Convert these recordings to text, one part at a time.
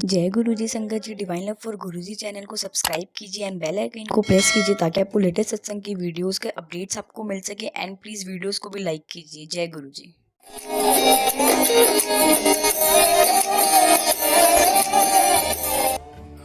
जय गुरुजी संगत जी। Divine love for Guruji channel को सब्सक्राइब कीजिए एंड बेल आइकन को प्रेस कीजिए ताकि आपको लेटेस्ट सत्संग की वीडियोस के अपडेट्स आपको मिल सके। एंड प्लीज वीडियोस को भी लाइक कीजिए। जय गुरुजी।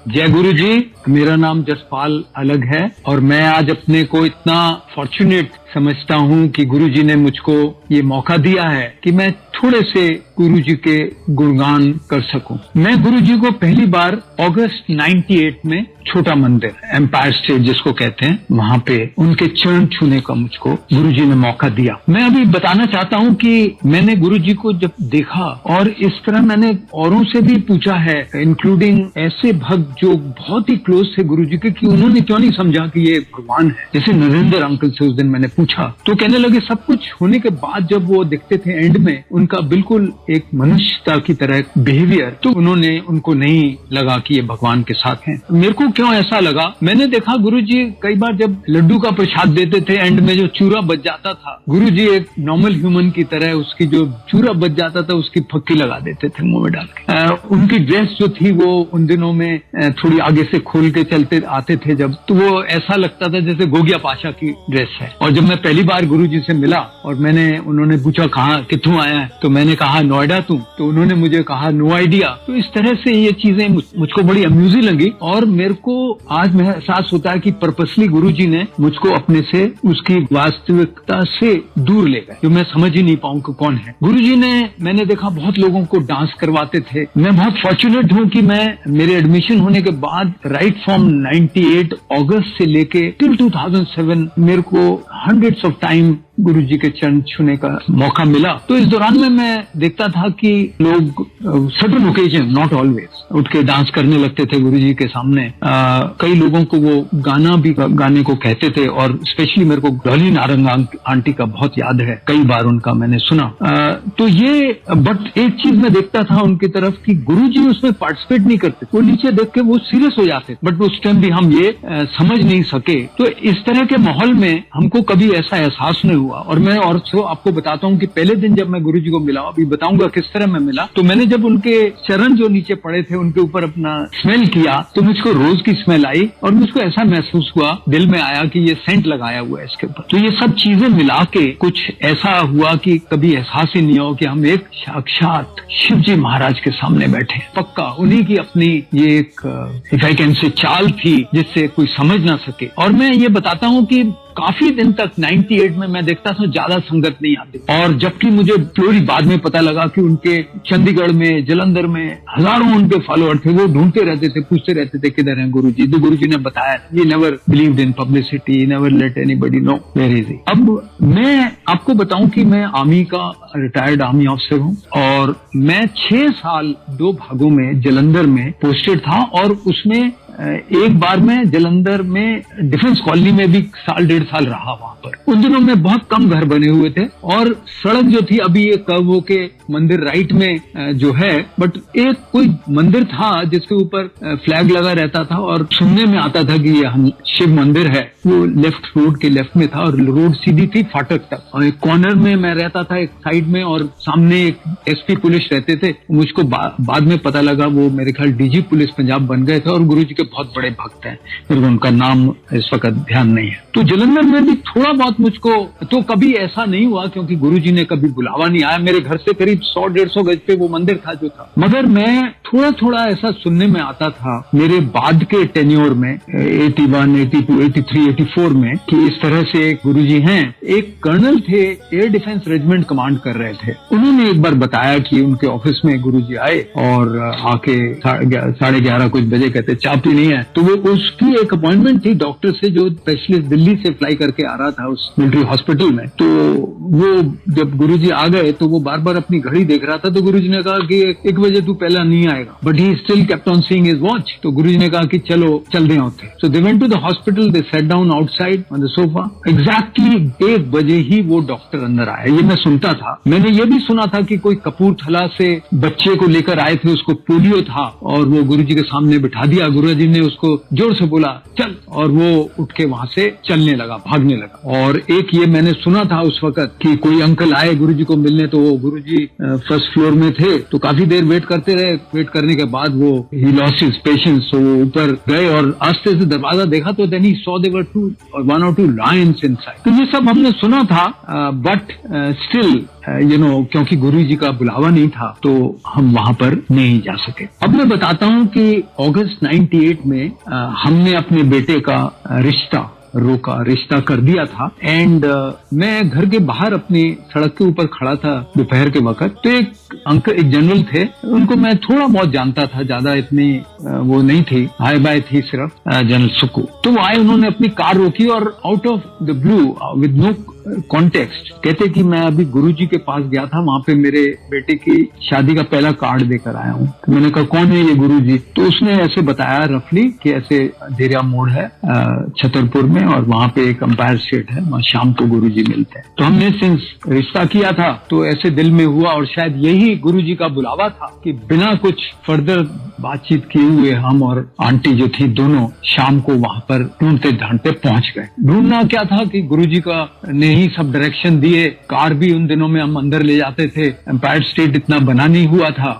जय गुरु जी। मेरा नाम जसपाल अलग है और मैं आज अपने को इतना फॉर्चुनेट समझता हूँ कि गुरु जी ने मुझको ये मौका दिया है कि मैं थोड़े से गुरु जी के गुणगान कर सकूं। मैं गुरु जी को पहली बार अगस्त 98 में छोटा मंदिर एम्पायर स्टेट जिसको कहते हैं, वहां पे उनके चरण छूने का मुझको गुरु जी ने मौका दिया। मैं अभी बताना चाहता हूँ कि मैंने गुरु जी को जब देखा और इस तरह मैंने औरों से भी पूछा है, इंक्लूडिंग ऐसे भक्त जो बहुत ही क्लोज थे गुरु जी के, कि उन्होंने क्यों नहीं समझा कि ये भगवान है। जैसे नरेंद्र अंकल से उस दिन मैंने पूछा तो कहने लगे सब कुछ होने के बाद जब वो दिखते थे एंड में उनका बिल्कुल एक मनुष्यता की तरह बिहेवियर, तो उन्होंने उनको नहीं लगा कि ये भगवान के साथ हैं। मेरे को क्यों ऐसा लगा, मैंने देखा गुरु जी कई बार जब लड्डू का प्रसाद देते थे एंड में जो चूरा बच जाता था, गुरु जी एक नॉर्मल ह्यूमन की तरह उसकी जो चूरा बच जाता था उसकी फक्की लगा देते थे मुंह में डाल के। उनकी ड्रेस जो थी वो उन दिनों में थोड़ी आगे से खोल के चलते आते थे जब, तो वो ऐसा लगता था जैसे गोगिया पाशा की ड्रेस है। और जब मैं पहली बार गुरु जी से मिला और उन्होंने पूछा कहाँ कित्थों आया है, तो मैंने कहा नोएडा तुम, तो उन्होंने मुझे कहा नो आइडिया। तो इस तरह से ये चीजें मुझको बड़ी अम्यूजिंग लगी और मेरे को आज में एहसास होता है कि पर्पसली गुरु जी ने मुझको अपने से उसकी वास्तविकता से दूर ले गए, जो मैं समझ ही नहीं पाऊं कि कौन है गुरु जी ने। मैंने देखा बहुत लोगों को डांस करवाते थे। मैं बहुत फॉर्चुनेट हूं कि मेरे एडमिशन होने के बाद राइट फ्रॉम 98 अगस्त से लेके टिल 2007 मेरे को हंड्रेड्स ऑफ टाइम गुरु जी के चरण छूने का मौका मिला। तो इस दौरान में मैं देखता था कि लोग सर्टेन ओकेजन, नॉट ऑलवेज, उठ के डांस करने लगते थे गुरु जी के सामने। कई लोगों को वो गाना भी गाने को कहते थे और स्पेशली मेरे को डॉली नारंग आंटी का बहुत याद है, कई बार उनका मैंने सुना। तो ये बट एक चीज मैं देखता था उनकी तरफ कि गुरु जी उसमें पार्टिसिपेट नहीं करते, वो नीचे देख के वो सीरियस हो जाते, बट उस टाइम भी हम ये समझ नहीं सके। तो इस तरह के माहौल में हमको कभी ऐसा एहसास नहीं हुआ। और मैं और आपको बताता हूँ कि पहले दिन जब मैं गुरु जी को मिला, अभी बताऊंगा किस तरह मैं मिला, तो मैंने जब उनके चरण जो नीचे पड़े थे उनके ऊपर अपना स्मेल किया तो मुझको रोज की स्मेल आई और मुझको ऐसा महसूस हुआ, दिल में आया कि ये सेंट लगाया हुआ है इसके ऊपर। तो ये सब चीजें मिला के कुछ ऐसा हुआ कि कभी एहसास ही नहीं हो कि हम एक साक्षात शिव जी महाराज के सामने बैठे। पक्का उन्हीं की अपनी ये एक इफ आई कैन से चाल थी जिससे कोई समझ ना सके। और मैं ये बताता हूँ कि काफी दिन तक 98 में मैं देखता था ज्यादा संगत नहीं आती, और जबकि मुझे पूरी बाद में पता लगा कि उनके चंडीगढ़ में, जलंधर में हजारों उनके फॉलोअर थे। वो ढूंढते रहते थे, पूछते रहते थे किधर हैं गुरु जी। तो गुरु जी ने बताया, ये never believed in publicity, never let anybody know where is he. अब मैं आपको बताऊं कि मैं आर्मी का रिटायर्ड आर्मी ऑफिसर हूं और मैं 6 साल 2 भागों में जलंधर में पोस्टेड था। और उसमें एक बार मैं जलंधर में डिफेंस कॉलोनी में भी 1.5 साल रहा वहां पर। उन दिनों में बहुत कम घर बने हुए थे और सड़क जो थी, अभी ये कर्व होके मंदिर राइट में जो है, बट एक कोई मंदिर था जिसके ऊपर फ्लैग लगा रहता था और सुनने में आता था कि ये हम शिव मंदिर है। वो लेफ्ट रोड के लेफ्ट में था और रोड सीधी थी फाटक तक, और एक कॉर्नर में मैं रहता था एक साइड में, और सामने एक एसपी पुलिस रहते थे। मुझको बाद में पता लगा वो मेरे ख्याल डीजी पुलिस पंजाब बन गए थे और गुरु जी के बहुत बड़े भक्त हैं, मेरे को उनका नाम इस वक्त ध्यान नहीं है। तो जलंधर में भी थोड़ा बहुत मुझको, तो कभी ऐसा नहीं हुआ क्योंकि गुरु जी ने कभी बुलावा नहीं आया। मेरे घर से करीब 100-150 गज पे वो मंदिर था जो था, मगर मैं थोड़ा थोड़ा ऐसा सुनने में आता था मेरे बाद के टेन्योर में 81, 82, 83, 84 में कि इस तरह से एक गुरु जी हैं। एक कर्नल थे, एयर डिफेंस रेजिमेंट कमांड कर रहे थे। उन्होंने एक बार बताया कि उनके ऑफिस में गुरु जी आए और आके 11:30 कुछ बजे कहते चाय पीनी है। तो वो उसकी एक अपॉइंटमेंट थी डॉक्टर से जो स्पेशलिस्ट दिल्ली से फ्लाई करके आ रहा था उस मिलिट्री हॉस्पिटल में। तो वो जब गुरुजी आ गए तो वो बार बार अपनी घड़ी देख रहा था। तो गुरुजी ने कहा कि 1 बजे तू पहला नहीं आएगा, but he still kept on seeing his watch. तो गुरुजी ने कहा कि चलो चल रहे होते। So they went to the hospital, they sat down outside on the sofa. Exactly 1 बजे ही वो डॉक्टर अंदर आया। ये मैं सुनता था। मैंने ये भी सुना था कि कोई कपूरथला से बच्चे को लेकर आए थे, उसको पोलियो था और वो गुरुजी के सामने बिठा दिया। गुरुजी गुरुजी ने उसको जोर से बोला चल, और वो उठ के वहां से चलने लगा, भागने लगा। और एक ये मैंने सुना था उस वक्त कि कोई अंकल आए गुरुजी को मिलने, तो वो गुरुजी फर्स्ट फ्लोर में थे, तो काफी देर वेट करते रहे। वेट करने के बाद वो ही लॉस्ट हिज पेशेंस, तो वो ऊपर गए और आस्ते से दरवाजा देखा तो then he saw there were 1 or 2 lions inside. तो ये सब हमने सुना था, बट स्टिल क्योंकि गुरुजी का बुलावा नहीं था तो हम वहां पर नहीं जा सके। अब मैं बताता हूं कि अगस्त 98 में हमने अपने बेटे का रिश्ता कर दिया था। एंड मैं घर के बाहर अपनी सड़क के ऊपर खड़ा था दोपहर के वक्त, तो एक जनरल थे, उनको मैं थोड़ा बहुत जानता था, ज्यादा इतनी वो नहीं थी, हाय बाय थी सिर्फ, जनरल सुक्कू। तो वो आए, उन्होंने अपनी कार रोकी और out of the blue with no context कहते कि मैं अभी गुरुजी के पास गया था, वहां पे मेरे बेटे की शादी का पहला कार्ड देकर आया हूँ। तो मैंने कहा कौन है ये गुरुजी? तो उसने ऐसे बताया रफली कि ऐसे देरिया मोड़ है छतरपुर में, और वहां पे एक अंपायर स्टेट है, वहां शाम को गुरुजी मिलते हैं। तो हमने सिंस रिश्ता किया था तो ऐसे दिल में हुआ, और शायद यही गुरुजी का बुलावा था कि बिना कुछ फर्दर बातचीत किए हुए हम और आंटी जो थी दोनों शाम को वहां पर ढूंढते ढांढते पहुंच गए। ढूंढना क्या था कि गुरुजी का ने ही सब डायरेक्शन दिए। कार भी उन दिनों में हम अंदर ले जाते थे, एम्पायर स्टेट इतना बना नहीं हुआ था,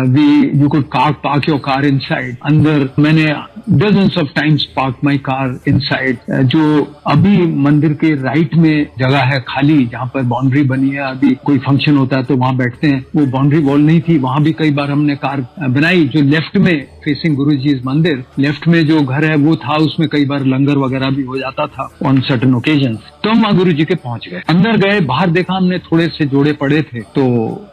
you could park your car inside. अंदर मैंने dozens of times parked my car inside। जो अभी मंदिर के राइट में जगह है खाली, जहाँ पर बाउंड्री बनी है, अभी कोई फंक्शन होता है तो वहां बैठते हैं, वो बाउंड्री वॉल नहीं थी, वहां भी कई बार हमने कार बनाई। जो लेफ्ट में फेसिंग गुरुजी मंदिर, लेफ्ट में जो घर है वो था, उसमें कई बार लंगर वगैरह भी हो जाता था ऑन सर्टेन ओकेजन्स। तो हम वहां गुरुजी के पहुंच गए, अंदर गए, बाहर देखा हमने थोड़े से जोड़े पड़े थे, तो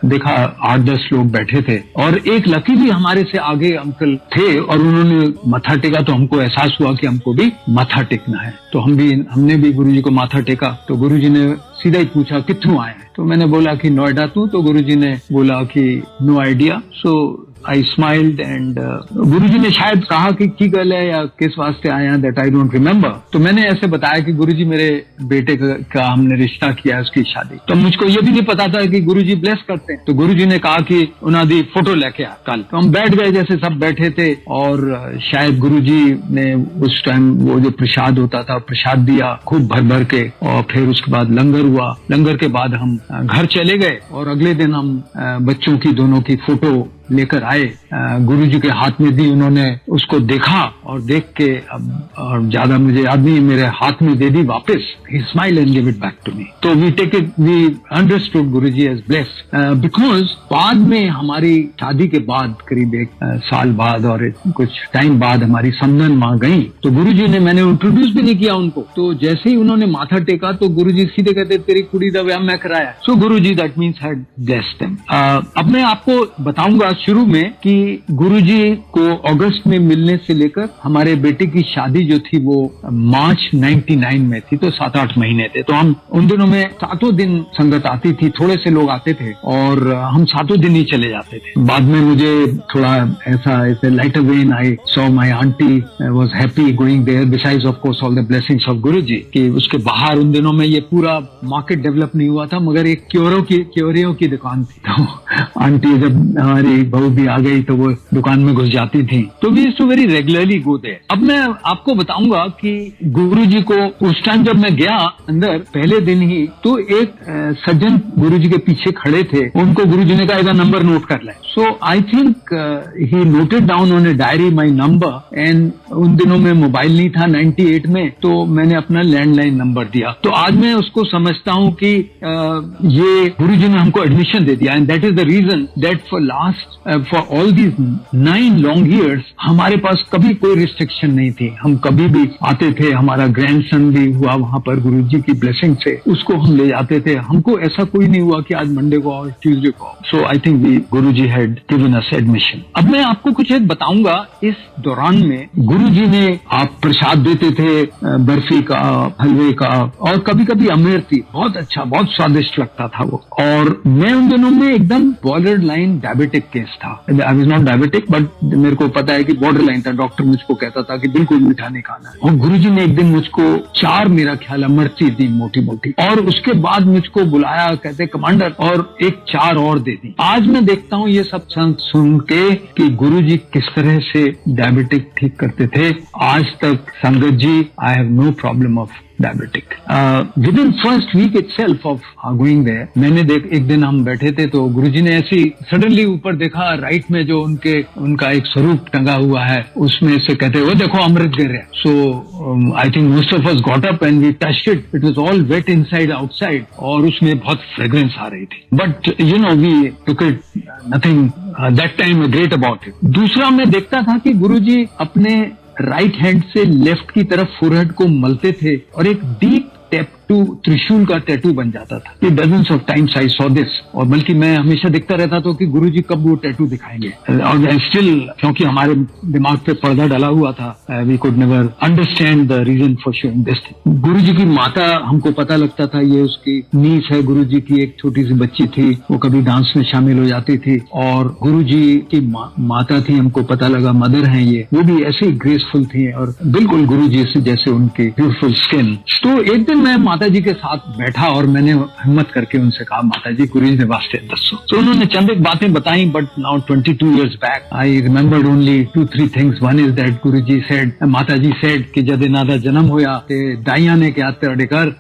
देखा 8-10 लोग बैठे थे, और एक लकी भी हमारे से आगे अंकल थे, और उन्होंने मत्था टेका, तो हमको एहसास हुआ कि हमको भी माथा टेकना है। तो हमने भी गुरुजी को माथा टेका। तो गुरुजी ने सीधा ही पूछा कित्थों आए हैं? तो मैंने बोला कि नोएडा तू। तो गुरुजी ने बोला कि no idea. So I smiled and Guruji ने शायद कहा कि की गल है या किस वास्ते आए हैं, दैट आई डोंट रिमेम्बर। तो मैंने ऐसे बताया कि गुरुजी मेरे बेटे का हमने रिश्ता किया है, उसकी शादी। तो मुझको ये भी नहीं पता था कि गुरुजी ब्लेस करते हैं। तो गुरुजी ने कहा कि उन्होंने फोटो लेके आ कल। तो हम बैठ गए, जैसे सब बैठे थे, और शायद गुरुजी ने उस टाइम वो जो प्रसाद होता था प्रसाद दिया खूब भर भर के, और फिर उसके बाद लंगर हुआ। लंगर के बाद हम घर चले गए, और अगले दिन हम बच्चों की दोनों की फोटो लेकर आए, गुरुजी के हाथ में दी। उन्होंने उसको देखा और देख के और ज्यादा मुझे याद नहीं, मेरे हाथ में दे दी वापस। He smile and give it back to me. तो we understood Guruji as blessed, because बाद में हमारी शादी के बाद करीब 1 साल बाद और कुछ टाइम बाद हमारी समधन वहां गई, तो गुरुजी ने, मैंने इंट्रोड्यूस भी नहीं किया उनको, तो जैसे ही उन्होंने माथा टेका तो गुरुजी सीधे कहते तेरी कुड़ी दा व्याह मैं कराया। So Guruji that means had blessed them. अब मैं आपको बताऊंगा शुरू में कि गुरुजी को अगस्त में मिलने से लेकर हमारे बेटे की शादी जो थी वो मार्च 99 में थी, तो 7-8 महीने थे। तो हम उन दिनों में 7 दिन संगत आती थी, थोड़े से लोग आते थे, और हम 7 दिन ही चले जाते थे। बाद में मुझे थोड़ा ऐसे lighter when I saw my aunty was happy going there, besides of course all the blessings of Guruji. कि उसके बाहर उन दिनों में ये पूरा मार्केट डेवलप नहीं हुआ था, मगर एक क्योरियों की दुकान थी। तो आंटी जब हमारी बहू भी आ गई तो वो दुकान में घुस जाती थी, तो we used to very regularly go there. अब मैं आपको बताऊंगा कि गुरुजी को उस टाइम जब मैं गया अंदर पहले दिन ही, तो एक सज्जन गुरुजी के पीछे खड़े थे, उनको गुरुजी ने कहा इधर नंबर नोट कर ले। So I think he noted down on a diary my number, and उन दिनों में मोबाइल नहीं था 98 में, तो मैंने अपना लैंडलाइन नंबर दिया। तो आज मैं उसको समझता हूँ कि ये गुरुजी ने हमको एडमिशन दे दिया, and that is the reason that for all these 9 long years हमारे पास कभी कोई रिस्ट्रिक्शन नहीं थी। हम कभी भी आते थे, हमारा ग्रैंडसन भी हुआ वहां पर गुरुजी की ब्लेसिंग से, उसको हम ले जाते थे। हमको ऐसा कोई नहीं हुआ कि आज मंडे को और ट्यूसडे को। So I think Guruji had given us admission. अब मैं आपको कुछ एक बताऊंगा। इस दौरान में गुरुजी ने आप प्रसाद देते थे, बर्फी का, हलवे का, और कभी कभी अमेरती, बहुत अच्छा, बहुत स्वादिष्ट लगता था वो। और मैं उन दिनों में एकदम बॉर्डर लाइन डायबिटिक केस था। I was not diabetic, but मेरे को पता है कि बॉर्डर लाइन था। डॉक्टर मुझ उसको कहता था कि बिल्कुल मीठा नहीं खाना। और गुरुजी ने एक दिन मुझको 4 मेरा ख्याल है मिर्ची दी मोटी मोटी, और उसके बाद मुझको बुलाया, कहते कमांडर और एक 4 और दे दी। आज मैं देखता हूँ ये सब सुन के कि गुरुजी किस तरह से डायबिटिक ठीक करते थे। आज तक संगत जी, I have no problem of diabetic. Within first week itself of going there, मैंने एक दिन हम बैठे थे तो गुरुजी ने ऐसी सडनली ऊपर देखा, राइट में जो उनका एक स्वरूप टंगा हुआ है, उसमें से कहते वो देखो अमृत गिर रहा है। So I think most of us got up and we touched it, it was all wet inside outside, और उसमें बहुत फ्रेग्रेंस आ रही थी। But you know we took it, nothing that time great about it. दूसरा मैं देखता था कि गुरुजी अपने राइट हैंड से लेफ्ट की तरफ फोरहेड को मलते थे और एक डीप टैटू, त्रिशूल का टैटू बन जाता था। ये dozens of times I saw this, और बल्कि मैं हमेशा देखता रहता था कि गुरुजी कब वो टैटू दिखाएंगे। और स्टिल, क्योंकि हमारे दिमाग पे पर्दा डाला हुआ था, we could never understand the reason for showing this thing. Guruji की माता, हमको पता लगता था ये उसकी नीस है, गुरुजी की एक छोटी सी बच्ची थी, वो कभी डांस में शामिल हो जाती थी, और गुरुजी की माता थी, हमको पता लगा मदर हैं ये, वो भी ऐसे ही ग्रेसफुल थी और बिल्कुल गुरुजी से जैसे उनकी ब्यूटीफुल स्किन। तो एक दिन मैं माता जी के साथ बैठा और मैंने हिम्मत करके उनसे कहा, माता जी गुरुजी ने वास्ते दसो। तो उन्होंने चंद एक बातें बताई, but now 22 years back I remembered only 2-3 things. One is that Guruji said, माता जी सेड कि जद इन्हां दा जन्म होया ते दाइयां ने क्या तेरे घर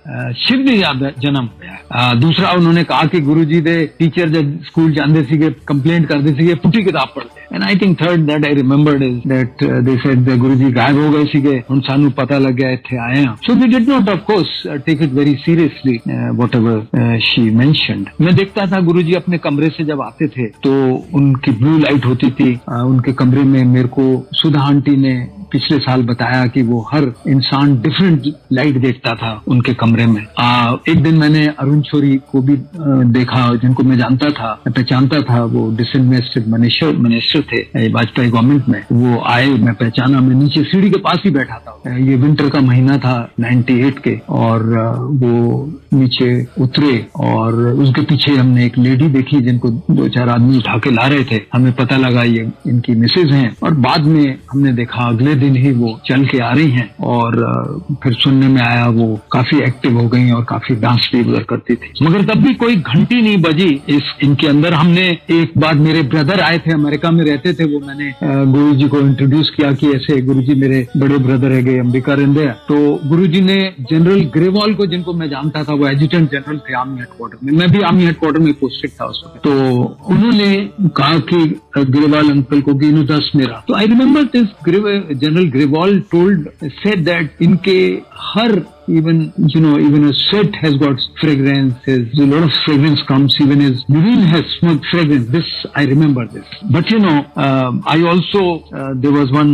शिव जी दा जन्म होया। दूसरा उन्होंने कहा कि गुरुजी दे टीचर जब स्कूल जाते सीगे कंप्लेंट करते सीगे पुठी किताब पढ़ते। And I think third that I remembered is that they said that Guruji गायब हो गए सीगे, हुण सानू पता लग गया इत्थे आए हैं। So we did not of course take it very seriously whatever she mentioned. मैं देखता था गुरुजी अपने कमरे से जब आते थे तो उनकी ब्लू लाइट होती थी उनके कमरे में। मेरे को सुधा आंटी ने पिछले साल बताया कि वो हर इंसान डिफरेंट लाइट देखता था उनके कमरे में। एक दिन मैंने अरुण शोरी को भी देखा, जिनको मैं जानता था, मैं पहचानता था, वो डिसइन्वेस्टेड मिनिस्टर थे वाजपेयी गवर्नमेंट में। वो आए, मैं पहचाना, मैं नीचे सीढ़ी के पास ही बैठा था। ये विंटर का महीना था 98 के, और वो नीचे उतरे और उसके पीछे हमने एक लेडी देखी जिनको 2-4 आदमी उठा के ला रहे थे। हमें पता लगा ये इनकी मिसेज हैं, और बाद में हमने देखा अगले दिन ही वो चल के आ रही हैं, और फिर सुनने में आया वो काफी एक्टिव हो गई और काफी डांस भी उधर करती थी। मगर तब भी कोई घंटी नहीं बजी इनके अंदर। हमने एक बार, मेरे ब्रदर आए थे, अमेरिका में रहते थे वो, मैंने गुरुजी को इंट्रोड्यूस किया कि ऐसे गुरुजी मेरे बड़े ब्रदर है गए अंबिका रेंदे। तो गुरुजी ने जनरल ग्रेवाल को, जिनको मैं जानता था, वो एडजुटेंट जनरल थे आर्मी हेडक्वार्टर में, मैं भी आर्मी हेडक्वार्टर में पोस्टेड था उस वक्त। तो उन्होंने कहा कि ग्रेवाल अंकल को कि दस मेरा। तो I remember this general Grewal said that इनके हर even a sweat has got fragrance, a lot of fragrance comes, even his urine has smelled fragrance. This, I remember this. But I also, there was one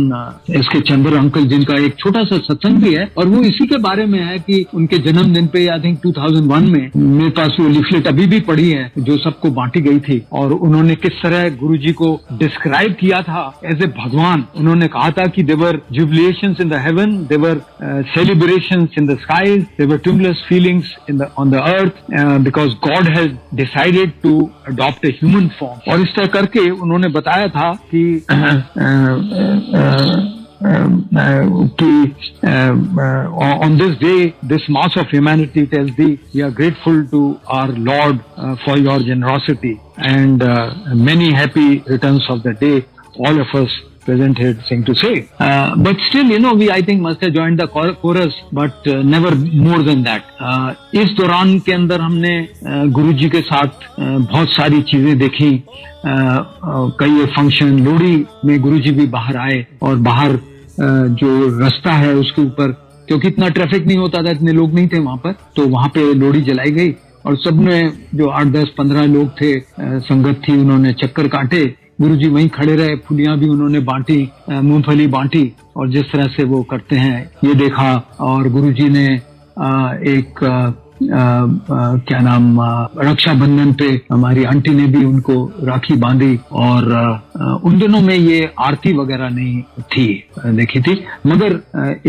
S.K. Chandra uncle जिनका एक छोटा सा सत्संग भी है, और वो इसी के बारे में है कि उनके जन्मदिन पे आई थिंक 2001 में मेरे पास वो लिफलेट अभी भी पड़ी है जो सबको बांटी गई थी, और उन्होंने किस तरह गुरुजी को डिस्क्राइब किया था एज ए भगवान। उन्होंने कहा था कि there were jubilations in the heaven, there were celebrations in the skies, there were tumultuous feelings on the earth because God has decided to adopt a human form। और इस तरह करके उन्होंने बताया था कि on this day this mass of humanity tells thee we are grateful to our Lord for your generosity and many happy returns of the day, all of us present here sing to say, but still we I think must have joined the chorus, but never more than that। इस दौरान के अंदर हमने गुरुजी के साथ बहुत सारी चीजें देखी। कई फंक्शन, लोहड़ी में गुरुजी भी बाहर आए, और बाहर जो रास्ता है उसके ऊपर, क्योंकि इतना ट्रैफिक नहीं होता था, इतने लोग नहीं थे वहां पर, तो वहां पे लोहड़ी जलाई गई, और सबने जो 8-10-15 लोग थे, संगत थी, उन्होंने चक्कर काटे। गुरुजी वहीं खड़े रहे, फुलियां भी उन्होंने बांटी, मूंगफली बांटी, और जिस तरह से वो करते हैं ये देखा। और गुरुजी ने एक क्या नाम, रक्षाबंधन पे हमारी आंटी ने भी उनको राखी बांधी, और उन दिनों में ये आरती वगैरह नहीं थी देखी थी, मगर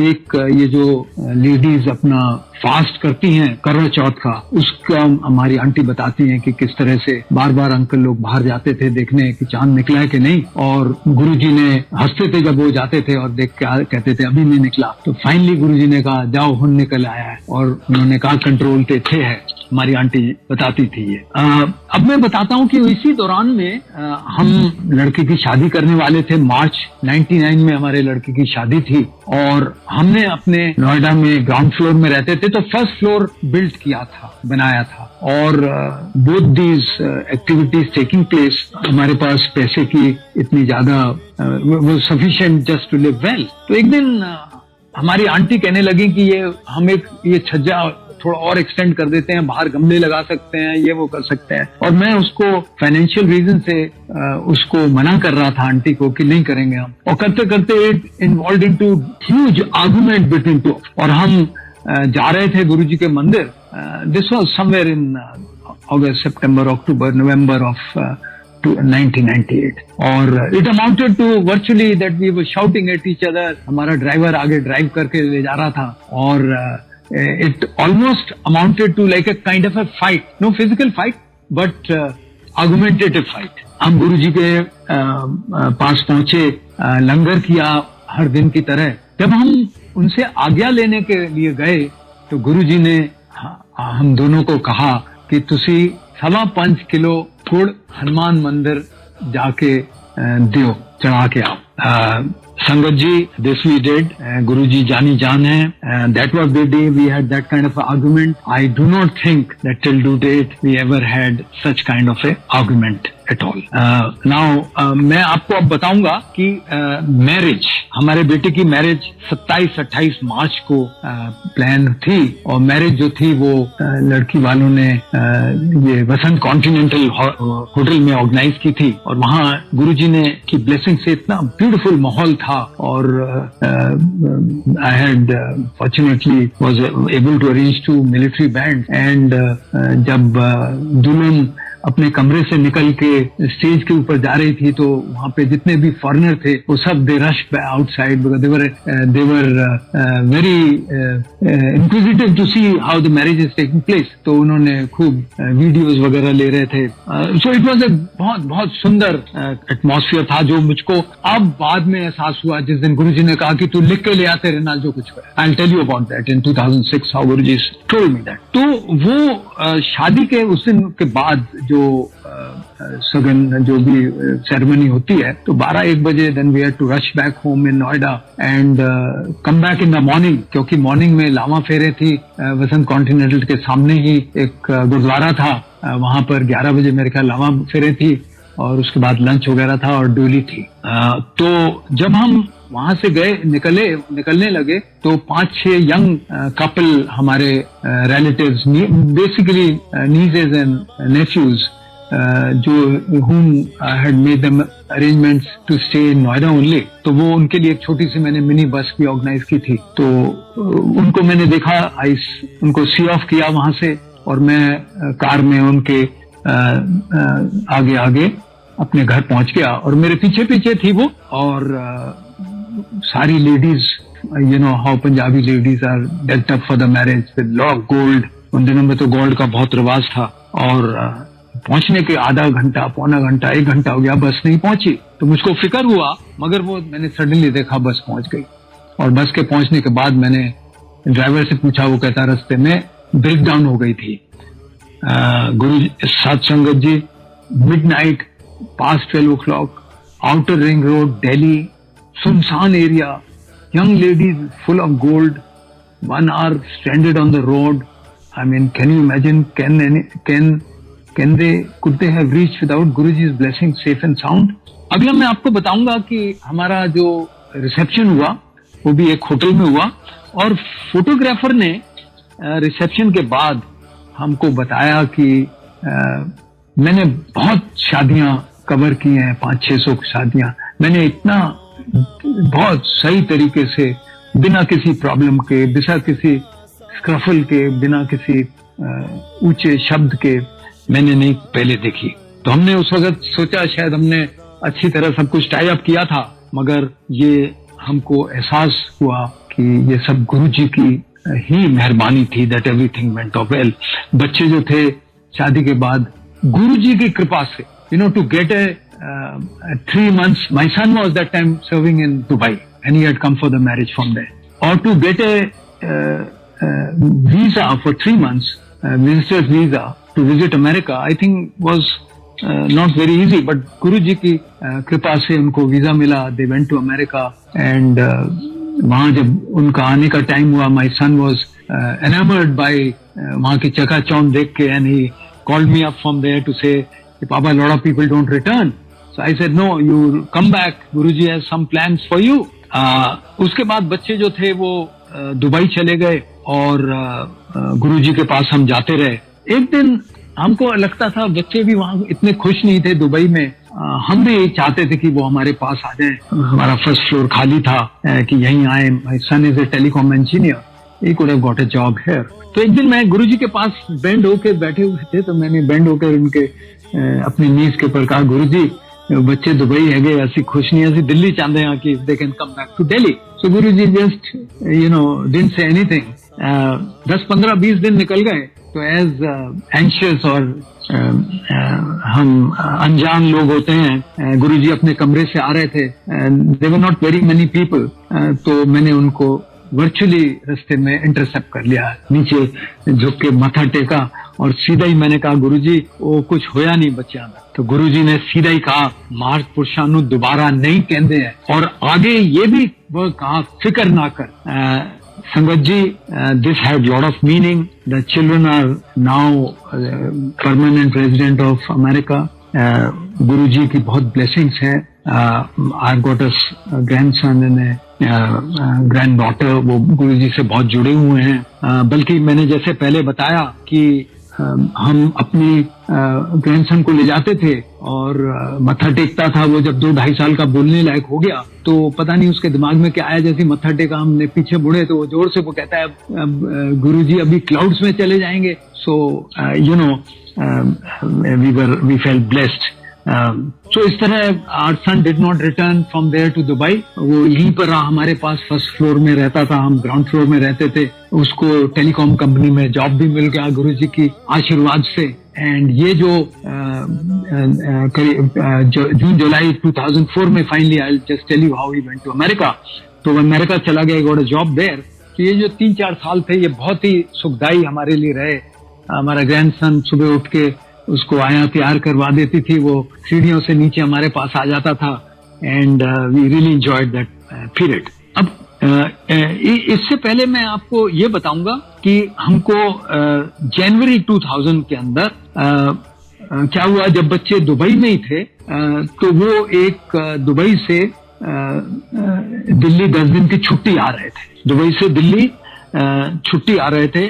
एक ये जो लेडीज अपना फास्ट करती हैं करवा चौथ का, उसका हमारी आंटी बताती हैं कि किस तरह से बार बार अंकल लोग बाहर जाते थे देखने कि चांद निकला है कि नहीं, और गुरुजी ने हंसते थे जब वो जाते थे और देख के कहते थे अभी नहीं निकला, तो फाइनली गुरुजी ने कहा जाओ हुन निकल आया है, और उन्होंने कहा कंट्रोल पे थे है। हमारी आंटी बताती थी ये। अब मैं बताता हूँ कि इसी दौरान में हम लड़के की शादी करने वाले थे। मार्च 99 में हमारे लड़के की शादी थी, और हमने अपने नोएडा में ग्राउंड फ्लोर में रहते थे, तो फर्स्ट फ्लोर बिल्ड किया था, बनाया था, और both these activities taking place. हमारे पास पैसे की इतनी ज्यादा वो sufficient just to live well. तो एक दिन हमारी आंटी कहने लगी कि ये छज्जा थोड़ा और एक्सटेंड कर देते हैं, बाहर गमले लगा सकते हैं, ये वो कर सकते हैं। और मैं उसको फाइनेंशियल रीजन से उसको मना कर रहा था आंटी को कि नहीं करेंगे हम, और करते करते it involve into huge argument between two. और हम जा रहे थे गुरुजी के मंदिर, this was somewhere in August, सितंबर, अक्टूबर, नवंबर ऑफ 1998, और it amounted to virtually that we were shouting at each other. हमारा ड्राइवर आगे ड्राइव करके ले जा रहा था, और it almost amounted to like a kind of a fight, no physical fight but argumentative fight. हम गुरुजी के पास पहुंचे, लंगर किया हर दिन की तरह। जब हम उनसे आज्ञा लेने के लिए गए तो गुरुजी ने हम दोनों को कहा कि तुसी 5.25 किलो गुड़ हनुमान मंदिर जाके दियो, चढ़ा के आओ। संगत जी, this we did. Guruji जानी जान है. That was the day we had that kind of argument. I do not think that till to date we ever had such kind of a argument at all. Now मैं आपको अब बताऊंगा कि marriage, हमारे बेटे की मैरिज 27-28 मार्च को plan थी, और मैरिज जो थी वो लड़की वालों ने ये वसंत कॉन्टिनेंटल होटल में ऑर्गेनाइज की थी, और वहाँ गुरुजी ने की ब्लेसिंग से इतना ब्यूटीफुल माहौल था, और I had fortunately was able to arrange 2 military band, and जब दुल्हन अपने कमरे से निकल के स्टेज के ऊपर जा रही थी, तो वहां पे जितने भी फॉरेनर थे वो सब they rushed outside, they were very inquisitive to see how the marriage is taking place. तो उन्होंने खूब वीडियोस वगैरह ले रहे थे। सो इट वाज ए बहुत बहुत सुंदर एटमॉस्फेयर था, जो मुझको अब बाद में एहसास हुआ जिस दिन गुरुजी ने कहा कि तू लिख के ले आ तेरे नाल जो कुछ हुआ। I will tell you about that in 2006 how Guruji told me that. तो वो शादी के उस दिन के बाद जो सगन जो भी सेरेमनी होती है, तो 12-1 बजे then we had to rush back home in Noida and come back in the morning, क्योंकि मॉर्निंग में लावा फेरे थी। वसंत कॉन्टिनेंटल के सामने ही एक गुरुद्वारा था, वहां पर 11 बजे मेरे ख्याल लावा फेरे थी, और उसके बाद लंच वगैरह था और डोली थी। तो जब हम वहां से गए, निकलने लगे, तो 5-6 यंग कपल हमारे रिलेटिव्स, बेसिकली नीजेस एंड नेफ्यूज, जो whom had made them arrangements to stay in Noida only, तो वो उनके लिए एक छोटी सी मैंने मिनी बस भी ऑर्गेनाइज की थी। तो उनको मैंने देखा, उनको सी ऑफ किया वहां से, और मैं कार में उनके आगे आगे अपने घर पहुंच गया, और मेरे पीछे पीछे थी वो, और सारी ladies, you know how Punjabi ladies are decked up for the marriage with lot gold. उन दिनों में तो गोल्ड का बहुत रिवाज था, और पहुंचने के आधा घंटा, पौना घंटा, 1 घंटा हो गया, बस नहीं पहुंची। तो मुझको फिक्र हुआ, मगर वो मैंने सडनली देखा बस पहुंच गई, और बस के पहुंचने के बाद मैंने ड्राइवर से पूछा, वो कहता रास्ते में ब्रेक डाउन हो गई थी। गुरु साथ संगत जी, midnight, past 12 o'clock, outer ring road, Delhi, सुनसान area, young ladies full of gold, 1 hour stranded on the road. I mean, can you imagine? Could they have reached without Guruji's blessing safe and sound? अगला मैं आपको बताऊंगा कि हमारा जो reception हुआ वो भी एक होटल में हुआ, और फोटोग्राफर ने रिसेप्शन के बाद हमको बताया कि मैंने बहुत शादियां कवर की हैं, 500-600 शादियां मैंने इतना बहुत सही तरीके से, बिना किसी प्रॉब्लम के, बिना किसी स्क्रफल के, बिना किसी ऊंचे शब्द के मैंने नहीं पहले देखी। तो हमने उस वक्त सोचा शायद हमने अच्छी तरह सब कुछ टाई अप किया था, मगर ये हमको एहसास हुआ कि ये सब गुरुजी की ही मेहरबानी थी, that everything went of well. बच्चे जो थे शादी के बाद गुरुजी की कृपा से, you know, to get a 3 months, my son was that time serving in Dubai and he had come for the marriage from there, or to get a visa for 3 months, visitor's visa to visit America, I think was not very easy, but Guruji की कृपा से उनको visa मिला, they went to America and वहाँ जब उनका आने का टाइम हुआ, my son was enamored by वहाँ की चकाचौंध देख के, and he called me up from there to say, Papa, a lot of people don't return. So I said, no, you come back. Guruji has some plans for you. उसके बाद बच्चे जो थे वो दुबई चले गए और गुरुजी के पास हम जाते रहे। एक दिन हमको लगता था बच्चे भी वहाँ इतने खुश नहीं थे दुबई में, हम भी चाहते थे कि वो हमारे पास आ जाए। हमारा फर्स्ट फ्लोर खाली था कि यहीं आए। My son is a telecom engineer, he could have got a job here. तो एक दिन मैं गुरुजी के पास बेंड होकर बैठे हुए थे, तो मैंने बेंड होकर उनके अपनी नीज के ऊपर कहा, गुरुजी बच्चे दुबई है गए, ऐसी खुश नहीं, ऐसी दिल्ली चाहते हैं कि they can come back to Delhi. So Guruji just didn't say anything. 10-15-20 दिन निकल गए, तो एज एंशियस और हम अनजान लोग होते हैं, गुरुजी अपने कमरे से आ रहे थे, they were not very many people, तो मैंने उनको वर्चुअली रास्ते में इंटरसेप्ट कर लिया, नीचे झुक के माथा टेका और सीधा ही मैंने कहा, गुरुजी वो कुछ होया नहीं बच्चा में। तो गुरुजी ने सीधा ही कहा, महाराज पुरुषां नूं दोबारा नहीं कहते हैं, और आगे ये भी वो कहा, फिक्र ना कर संगत जी, this had lot of meaning, the children are now permanent resident of America, Guruji की बहुत ब्लेसिंग्स है। I got a grandson and granddaughter, वो गुरुजी से बहुत जुड़े हुए हैं। बल्कि मैंने जैसे पहले बताया कि हम अपनी ग्रैंडसन को ले जाते थे और मत्था टेकता था, वो जब 2-2.5 साल का बोलने लायक हो गया, तो पता नहीं उसके दिमाग में क्या आया, जैसे मत्था टेका हमने पीछे मुड़े तो वो जोर से वो कहता है, गुरुजी अभी क्लाउड्स में चले जाएंगे। So you know we felt blessed. तो इस तरह our son did not return from there to Dubai, वो यहीं पर रहा हमारे पास, फर्स्ट फ्लोर में रहता था, हम ग्राउंड फ्लोर में रहते थे। उसको टेलीकॉम कंपनी में जॉब भी मिल गया गुरुजी की आशीर्वाद से। एंड ये जो जून जुलाई 2004 में finally, I just tell you how he went to America. तो वो अमेरिका चला गया, गॉट अ जॉब देयर। तो ये जो 3-4 साल थे ये बहुत ही सुखदायी हमारे लिए रहे। हमारा ग्रैंडसन सुबह उठ के उसको आया तैयार करवा देती थी, वो सीढ़ियों से नीचे हमारे पास आ जाता था, and we really enjoyed that period. अब इससे पहले मैं आपको ये बताऊंगा कि हमको जनवरी 2000 के अंदर क्या हुआ, जब बच्चे दुबई में ही थे, तो वो एक दुबई से दिल्ली 10 दिन की छुट्टी आ रहे थे, दुबई से दिल्ली छुट्टी आ रहे थे,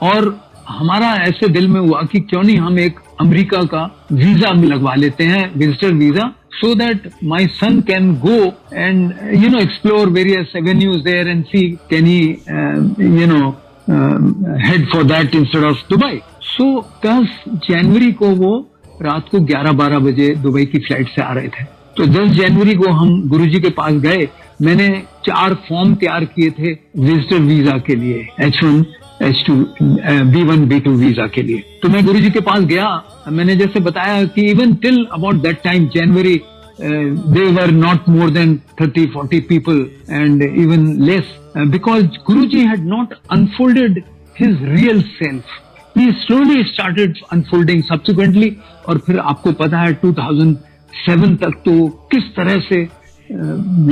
और हमारा ऐसे दिल में हुआ कि क्यों नहीं हम एक अमेरिका का वीजा भी लगवा लेते हैं, visitor visa, so that my son can go and explore various avenues there and see can he head for that instead of Dubai. So 10 जनवरी को वो रात को 11-12 बजे दुबई की फ्लाइट से आ रहे थे। तो 10 जनवरी को हम गुरुजी के पास गए। मैंने 4 फॉर्म तैयार किए थे विजिटर वीजा के लिए, H1 H2 B1 B2 visa के लिए। तो मैं गुरुजी के पास गया, मैंने जैसे बताया कि even till about that time January they were not more than 30-40 people and even less, because Guruji had not unfolded his real self. He slowly started unfolding subsequently, और फिर आपको पता है 2007 तक तो किस तरह से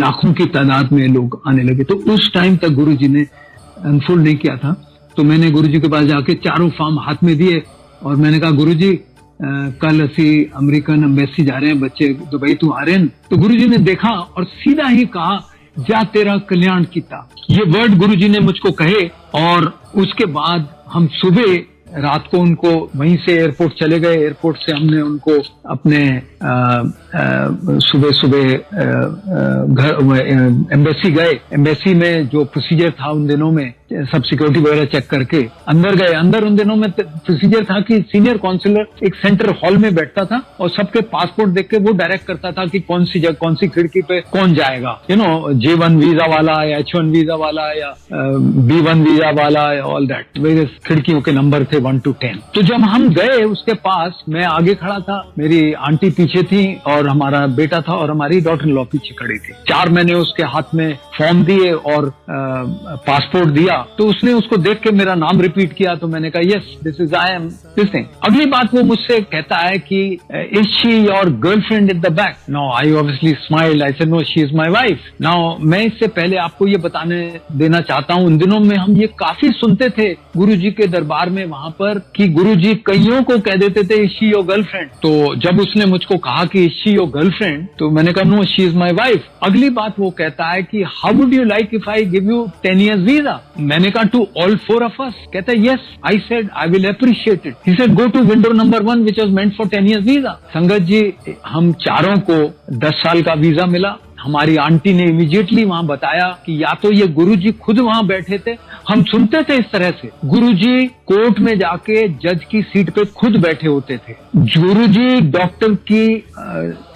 लाखों की तादाद में लोग आने लगे। तो उस टाइम तक गुरुजी ने अनफोल्ड नहीं किया था। तो मैंने गुरुजी के पास जाके 4 फॉर्म हाथ में दिए और मैंने कहा, गुरुजी कल असी अमेरिकन एम्बेसी जा रहे हैं, बच्चे दुबई तो आ रहे हैं। तो गुरुजी ने देखा और सीधा ही कहा, जा तेरा कल्याण कीता। ये वर्ड गुरुजी ने मुझको कहे, और उसके बाद हम सुबह रात को उनको वहीं से एयरपोर्ट चले गए। एयरपोर्ट से हमने उनको अपने सुबह सुबह घर एम्बेसी गए। एम्बेसी में जो प्रोसीजर था उन दिनों में, सब सिक्योरिटी वगैरह चेक करके अंदर गए। अंदर उन दिनों में प्रोसीजर था कि सीनियर काउंसलर एक सेंटर हॉल में बैठता था और सबके पासपोर्ट देख के वो डायरेक्ट करता था कि कौन सी जगह, कौन सी खिड़की पे कौन जाएगा, J1 वीजा वाला या H1 वीजा वाला या B1 वीजा वाला, ऑल दैट वेरियस खिड़कियों के नंबर थे 1 to 10। तो जब हम गए उसके पास, मैं आगे खड़ा था, मेरी आंटी पीछे थी और हमारा बेटा था और हमारी डॉटर इन लॉ पीछे खड़ी थी। 4 मैंने उसके हाथ में फॉर्म दिए और पासपोर्ट दिया। तो उसने उसको देख के मेरा नाम रिपीट किया, तो मैंने कहा yes this is I am this thing. अगली बात वो मुझसे कहता है कि is she your girlfriend at the back? Now I obviously smiled, I said no she is my wife. Now मैं इससे पहले आपको ये बताने देना चाहता हूँ, उन दिनों में हम ये काफी सुनते थे गुरुजी के दरबार में वहां पर कि गुरुजी कईयों को कह देते थे इज शी योर गर्लफ्रेंड। तो जब उसने मुझको कहा कि इज शी योर गर्लफ्रेंड, तो मैंने कहा no she is my wife. अगली बात वो कहता है कि how would you like if I give you 10 years visa? मैंने कहा टू ऑल 4 of us। कहता है yes. I said I will appreciate it. He said go to window number 1 which was meant for 10 years visa. Sangat ji, हम चारों को 10 साल का visa मिला। हमारी आंटी ने इमीडिएटली वहां बताया कि या तो ये गुरुजी खुद वहां बैठे थे, हम सुनते थे इस तरह से, गुरुजी कोर्ट में जाके जज की सीट पे खुद बैठे होते थे, गुरुजी डॉक्टर की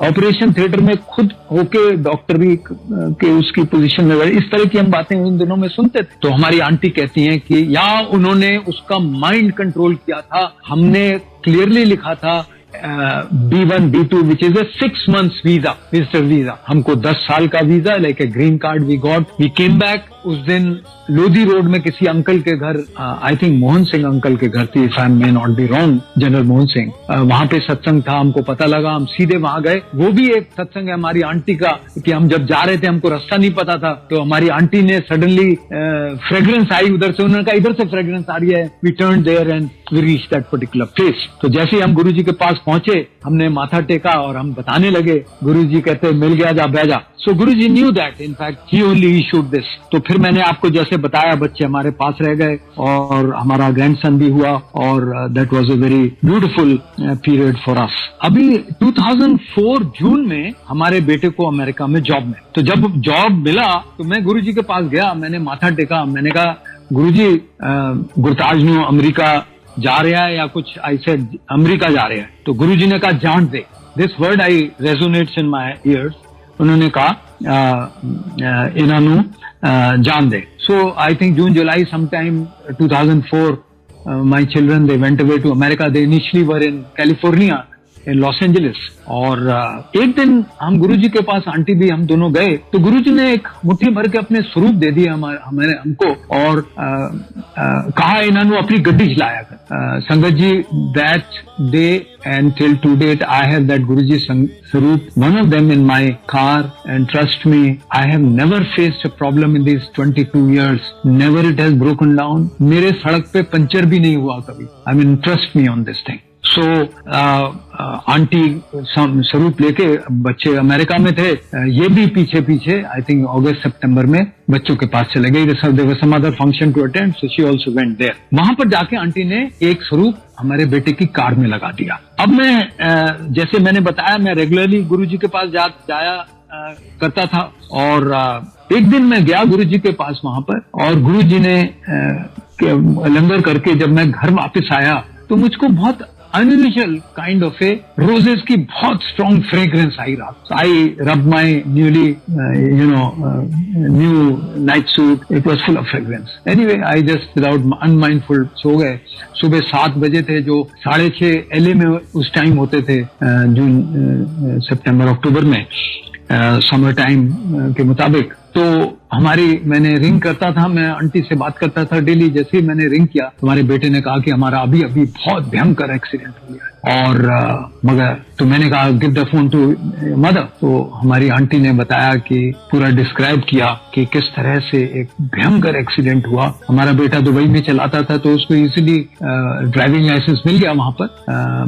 ऑपरेशन थिएटर में खुद होके डॉक्टर भी के उसकी पोजीशन में बैठे। इस तरह की हम बातें उन दिनों में सुनते थे। तो हमारी आंटी कहती हैं कि या उन्होंने उसका माइंड कंट्रोल किया था, हमने क्लियरली लिखा था B1 B2 which is a 6 months visa, visitor visa। हमको 10 साल का visa, like a green card we got. We came back. उस दिन लोधी रोड में किसी अंकल के घर, I think Mohan Singh uncle के घर थी, if I may not be wrong, general Mohan Singh, वहां पे सत्संग था। हमको पता लगा, हम सीधे वहां गए। वो भी एक सत्संग है हमारी आंटी का कि हम जब जा रहे थे, हमको रास्ता नहीं पता था, तो हमारी आंटी ने सडनली फ्रेग्रेंस आई उधर से, उन्होंने कहा इधर से फ्रेग्रेंस आ रही है। We turn there and we reach that particular place. तो जैसे ही हम गुरुजी के पास पहुंचे, हमने माथा टेका और हम बताने लगे। गुरुजी कहते मिल गया, जा बह जा। So Guruji knew that, in fact he only issued this. तो फिर मैंने आपको जैसे बताया, बच्चे हमारे पास रह गए और हमारा ग्रैंडसन भी हुआ और that was a very beautiful period for us. अभी 2004 जून में हमारे बेटे को अमेरिका में जॉब में, तो जब जॉब मिला तो मैं गुरुजी के पास गया, मैंने माथा टेका, मैंने कहा गुरुजी गुरताज न्यू अमेरिका जा रहा है या कुछ? आई सेड अमेरिका जा रहा है। तो गुरुजी ने कहा जान दे। This word I resonates in my ears. उन्होंने कहा इन्हानू जान दे। So I think June July sometime 2004 my children they went away to America. They initially were in California, in Los Angeles। और एक दिन हम गुरुजी के पास, आंटी भी, हम दोनों गए, तो गुरुजी ने एक मुट्ठी भर के अपने स्वरूप दे दिए हमको और कहा इन्होंने अपनी गड्डी चलाया कर। संगत जी, that day and till to date I have that Guruji स्वरूप, one of them in my car, and trust me I have never faced a problem in this 22 years, never it has broken down. मेरे सड़क पे puncture भी नहीं हुआ कभी। I mean trust me on this thing. So aunty स्वरूप लेके, बच्चे अमेरिका में थे, ये भी पीछे पीछे आई थिंक अगस्त सितंबर में बच्चों के पास चले गए। There was some other function to attend, so she also went there. वहां पर जाके आंटी ने एक स्वरूप हमारे बेटे की कार में लगा दिया। अब मैं जैसे मैंने बताया, मैं रेगुलरली गुरुजी के पास जाया करता था और एक दिन मैं गया गुरुजी के पास वहां पर, और गुरुजी ने लंगर करके जब मैं घर वापस आया तो मुझको बहुत unusual kind of a roses की बहुत स्ट्रॉन्ग फ्रेग्रेंस आई रात। I rub my newly new night suit, it was full of fragrance. Anyway I just without unmindful सो गए। सुबह 7 बजे थे, जो 6:30 LA में उस टाइम होते थे, जून सितंबर अक्टूबर में, समर टाइम के मुताबिक। तो मैंने रिंग करता था, मैं आंटी से बात करता था डेली। जैसे ही मैंने रिंग किया, हमारे बेटे ने कहा कि हमारा अभी बहुत भयंकर एक्सीडेंट हो गया और मगर, तो मैंने कहा give the phone to mother. तो हमारी आंटी ने बताया कि पूरा डिस्क्राइब किया कि किस तरह से एक भयंकर एक्सीडेंट हुआ। हमारा बेटा दुबई में चलाता था, तो उसको इजीली ड्राइविंग लाइसेंस मिल गया वहां पर,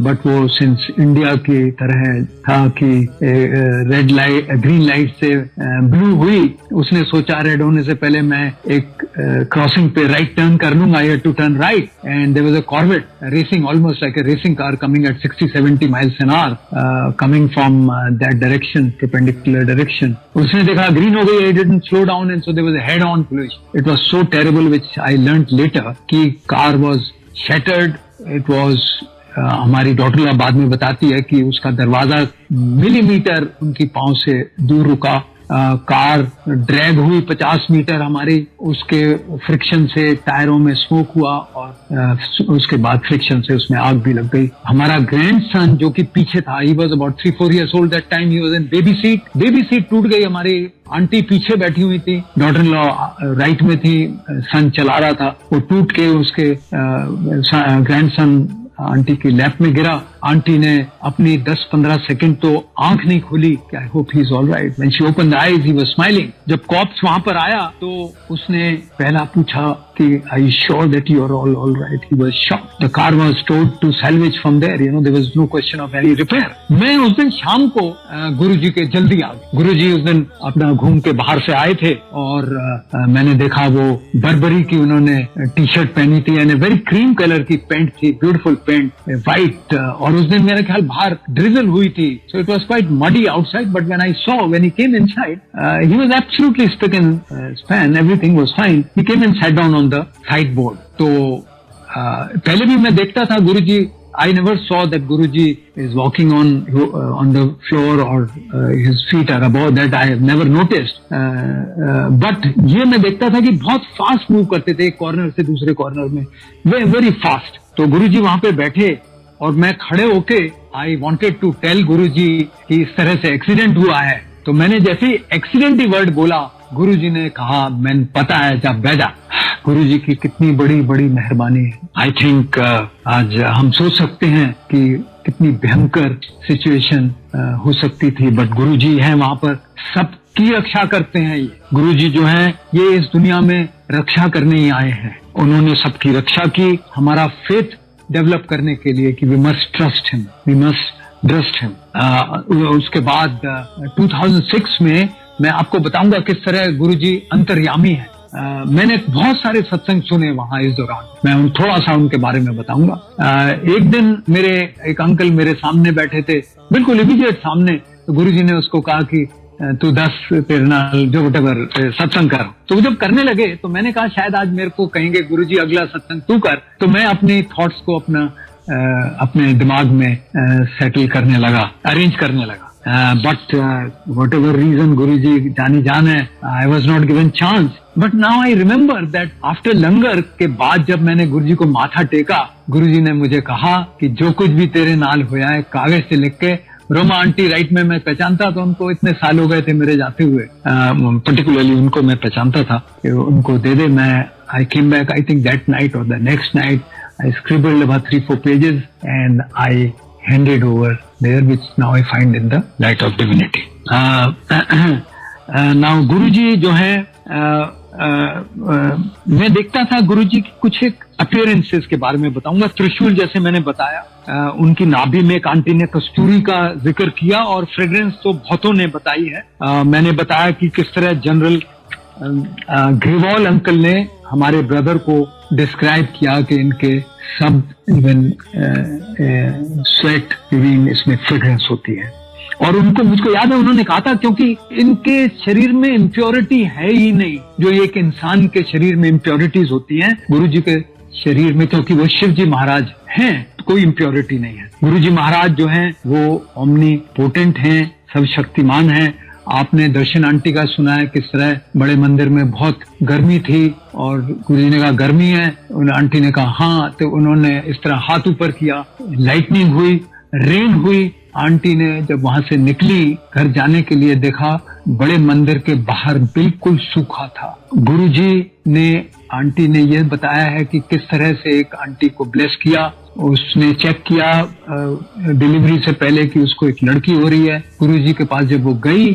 बट वो सिंस इंडिया की तरह था कि रेड लाइट ग्रीन लाइट से ब्लू हुई, उसने सोचा रेड होने से पहले मैं एक क्रॉसिंग पे राइट टर्न कर लूंगा, I had to turn right and there was a corvette racing almost like a racing car coming at 60-70 miles an hour coming from that direction, perpendicular direction. उसने देखा ग्रीन हो गई, I didn't slow down and so there was a head on collision. It was so terrible which I learned later कि car was shattered. It was हमारी daughter बाद में बताती है कि उसका दरवाजा मिलीमीटर उनकी पांव से दूर रुका. कार ड्रैग हुई 50 मीटर हमारी, उसके फ्रिक्शन से टायरों में स्मोक हुआ और उसके बाद फ्रिक्शन से उसमें आग भी लग गई. हमारा ग्रैंडसन जो कि पीछे था, he was about 3-4 years old that time, he was in baby seat. Baby seat टूट गई. हमारी आंटी पीछे बैठी हुई थी, डॉटर इन लॉ राइट में थी, सन चला रहा था. वो टूट के उसके ग्रैंडसन आंटी की लैप में गिरा. आंटी ने अपनी 10-15 सेकंड तो आंख नहीं खोली कि I hope he is all right. When she open the eyes he was smiling. जब कॉप्स वहां पर आया तो उसने पहला पूछा कि I you sure that you are all right. He was shocked. The car was told to salvage from there, you know, there was no question of any repair. मैं उस दिन शाम को गुरुजी के जल्दी आ गए. गुरुजी उस दिन अपना घूम के बाहर से आए थे और मैंने देखा वो बर्बरी की उन्होंने टी शर्ट पहनी थी एंड वेरी क्रीम कलर की पैंट थी, ब्यूटीफुल पैंट, व्हाइट. और उस दिन मेरा ख्याल बाहर ड्रिजल हुई थी, so it was quite muddy outside. But when I saw, when he came inside, he was absolutely stuck in span. Everything was fine. He came and sat down on the side board. तो पहले भी मैं देखता था गुरुजी, I never saw that Guruji is walking on the floor or his feet are above that. I have never noticed. But ये मैं देखता था कि बहुत फास्ट मूव करते थे एक कॉर्नर से दूसरे कॉर्नर में, very fast. तो गुरुजी वहां पे बैठे और मैं खड़े होके I wanted to tell गुरुजी कि इस तरह से एक्सीडेंट हुआ है. तो मैंने जैसे ही एक्सीडेंट ही वर्ड बोला, गुरुजी ने कहा, मैंने पता है जब बैठा. गुरुजी की कितनी बड़ी बड़ी मेहरबानी है. आई थिंक आज हम सोच सकते हैं कि कितनी भयंकर सिचुएशन हो सकती थी, बट गुरुजी हैं वहां पर, सबकी रक्षा करते हैं. ये गुरुजी जो हैं ये इस दुनिया में रक्षा करने ही आए हैं. उन्होंने सबकी रक्षा की, हमारा फेथ डेवलप करने के लिए कि we must trust him, we must trust him. उसके बाद 2006 में मैं आपको बताऊंगा किस तरह गुरुजी अंतर्यामी है. मैंने बहुत सारे सत्संग सुने वहां इस दौरान. मैं थोड़ा सा उनके बारे में बताऊंगा. एक दिन मेरे एक अंकल मेरे सामने बैठे थे, बिल्कुल इमीडिएट सामने. तो गुरुजी ने उसको कहा कि तू 10 तेरे नाल जो वटेवर सत्संग कर. तो जब करने लगे तो मैंने कहा शायद आज मेरे को कहेंगे गुरुजी अगला सत्संग तू कर. तो मैं अपनी थॉट्स को अपने दिमाग में सेटल करने लगा, अरेंज करने लगा. But whatever reason Guruji जानी जान है, I was not given chance. But now I remember that after लंगर के बाद जब मैंने गुरुजी को माथा टेका, गुरुजी ने मुझे कहा कि जो कुछ भी तेरे नाल होया है कागज से लिख के. रोमा आंटी राइट में मैं पहचानता था उनको, इतने साल हो गए थे मेरे जाते हुए. पर्टिकुलरली उनको मैं पहचानता था कि उनको दे दे. मैं I came back, I think that night or the next night, I scribbled about 3-4 pages and I handed over there, which now I find in the light of divinity. Now Guruji जो है मैं देखता था गुरुजी की कुछ एक appearances के बारे में बताऊंगा. त्रिशूल जैसे मैंने बताया, उनकी नाभि में एक आंटी ने कस्तूरी का जिक्र किया और फ्रेग्रेंस तो बहुतों ने बताई है. मैंने बताया कि किस तरह जनरल ग्रेवाल अंकल ने हमारे ब्रदर को डिस्क्राइब किया कि इनके सब इवन स्वेट यूरिन इसमें फ्रेग्रेंस होती है. और उनको मुझको याद है उन्होंने कहा था क्योंकि इनके शरीर में इम्प्योरिटी है ही नहीं, जो एक इंसान के शरीर में इम्प्योरिटीज होती हैं, गुरुजी के शरीर में, क्योंकि वो शिव जी महाराज हैं, कोई इम्प्योरिटी नहीं है. गुरुजी महाराज जो हैं वो ओमनी पोटेंट हैं, सब शक्तिमान हैं. आपने दर्शन आंटी का सुना है किस तरह बड़े मंदिर में बहुत गर्मी थी और गुरुजी ने कहा गर्मी है, आंटी ने कहा हाँ. तो उन्होंने इस तरह हाथ ऊपर किया, लाइटनिंग हुई, रेन हुई. आंटी ने जब वहां से निकली घर जाने के लिए देखा बड़े मंदिर के बाहर बिल्कुल सूखा था. गुरुजी ने आंटी ने यह बताया है कि किस तरह से एक आंटी को ब्लेस किया. उसने चेक किया डिलीवरी से पहले कि उसको एक लड़की हो रही है. गुरुजी के पास जब वो गई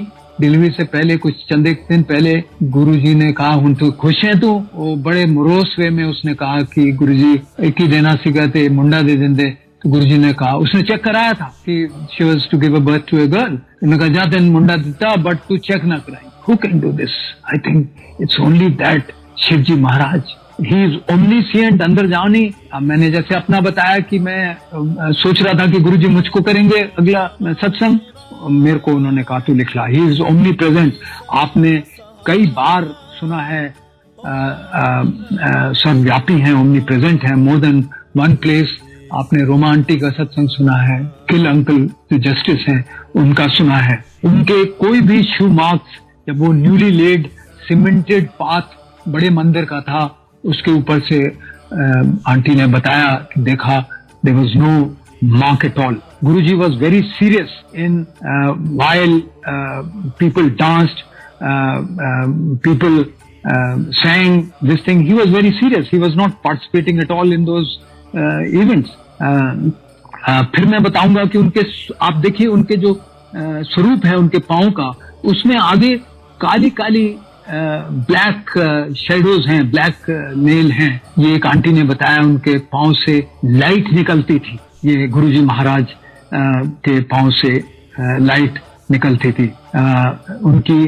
डिलीवरी से पहले, कुछ चंद एक दिन पहले, गुरुजी ने कहा हूं तो खुश है तू. वो बड़े मुरोस वे में उसने कहा कि गुरुजी एक ही देना सिखाते मुंडा दे देंदे. तो गुरुजी ने कहा, उसने चेक कराया था कि she was to give a birth to a girl. उन्होंने कहा जा तेन मुंडा दिता बट तू चेक ना कराई. Who can do this? I think it's only that Shiv ji Maharaj, he is omniscient, अंदर जाओ नहीं। अब मैंने जैसे अपना बताया कि मैं सोच रहा था कि गुरुजी मुझको करेंगे अगला सत्संग, मेरे को उन्होंने कहा तू लिख ला, ही इज ओमनी प्रेजेंट। आपने कई बार सुना है सर्वव्यापी हैं, ओमनी प्रेजेंट हैं, मोर देन वन प्लेस। आपने रोमा आंटी का सत्संग सुना है, किल अंकल जो जस्टिस हैं उनका सुना है। उनके कोई भी शू मार्क्स, जब वो न्यूली लेड सीमेंटेड पाथ बड़े मंदिर का था, उसके ऊपर से आंटी ने बताया कि देखा, there was no mark at all. Guruji was very serious in while people danced, people sang this thing. He was very serious. He was not participating at all in those events. फिर मैं बताऊंगा कि उनके, आप देखिए उनके जो स्वरूप है उनके पांव का, उसमें आगे काली काली ब्लैक शेडोज हैं, ब्लैक नेल हैं। ये एक आंटी ने बताया उनके पांव से लाइट निकलती थी, ये गुरुजी महाराज के पांव से लाइट निकलती थी। उनकी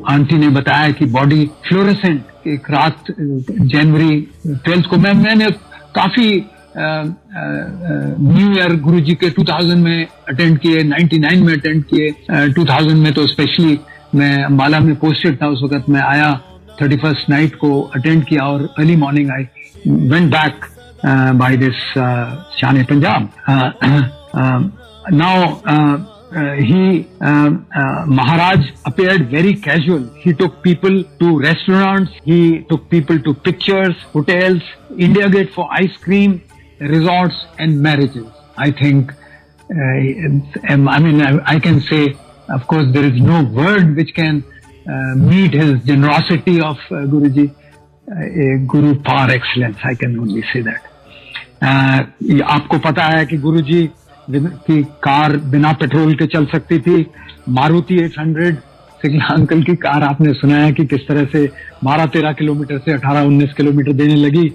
आंटी ने बताया कि बॉडी फ्लोरेसेंट। एक रात जनवरी 12 को मैंने काफी न्यू ईयर गुरुजी के 2000 में अटेंड किए, 99 में अटेंड किए, 2000 में तो स्पेशली मैं अम्बाला में पोस्टेड था उस वक्त। मैं आया 31st नाइट को अटेंड किया और early morning I went back by this Shane Punjab. Now Maharaj appeared very casual. He took people to restaurants, he took people to pictures, hotels, India Gate for ice cream, resorts and marriages. I think, I can say, of course, there is no word which can meet his generosity of Guruji. A guru par excellence, I can only say that. आपको पता है कि गुरुजी की car बिना petrol के चल सकती थी। मारुति 800 सिंगला अंकल की कार आपने सुना है कि किस तरह से 12-13 किलोमीटर से 18-19 किलोमीटर देने लगी।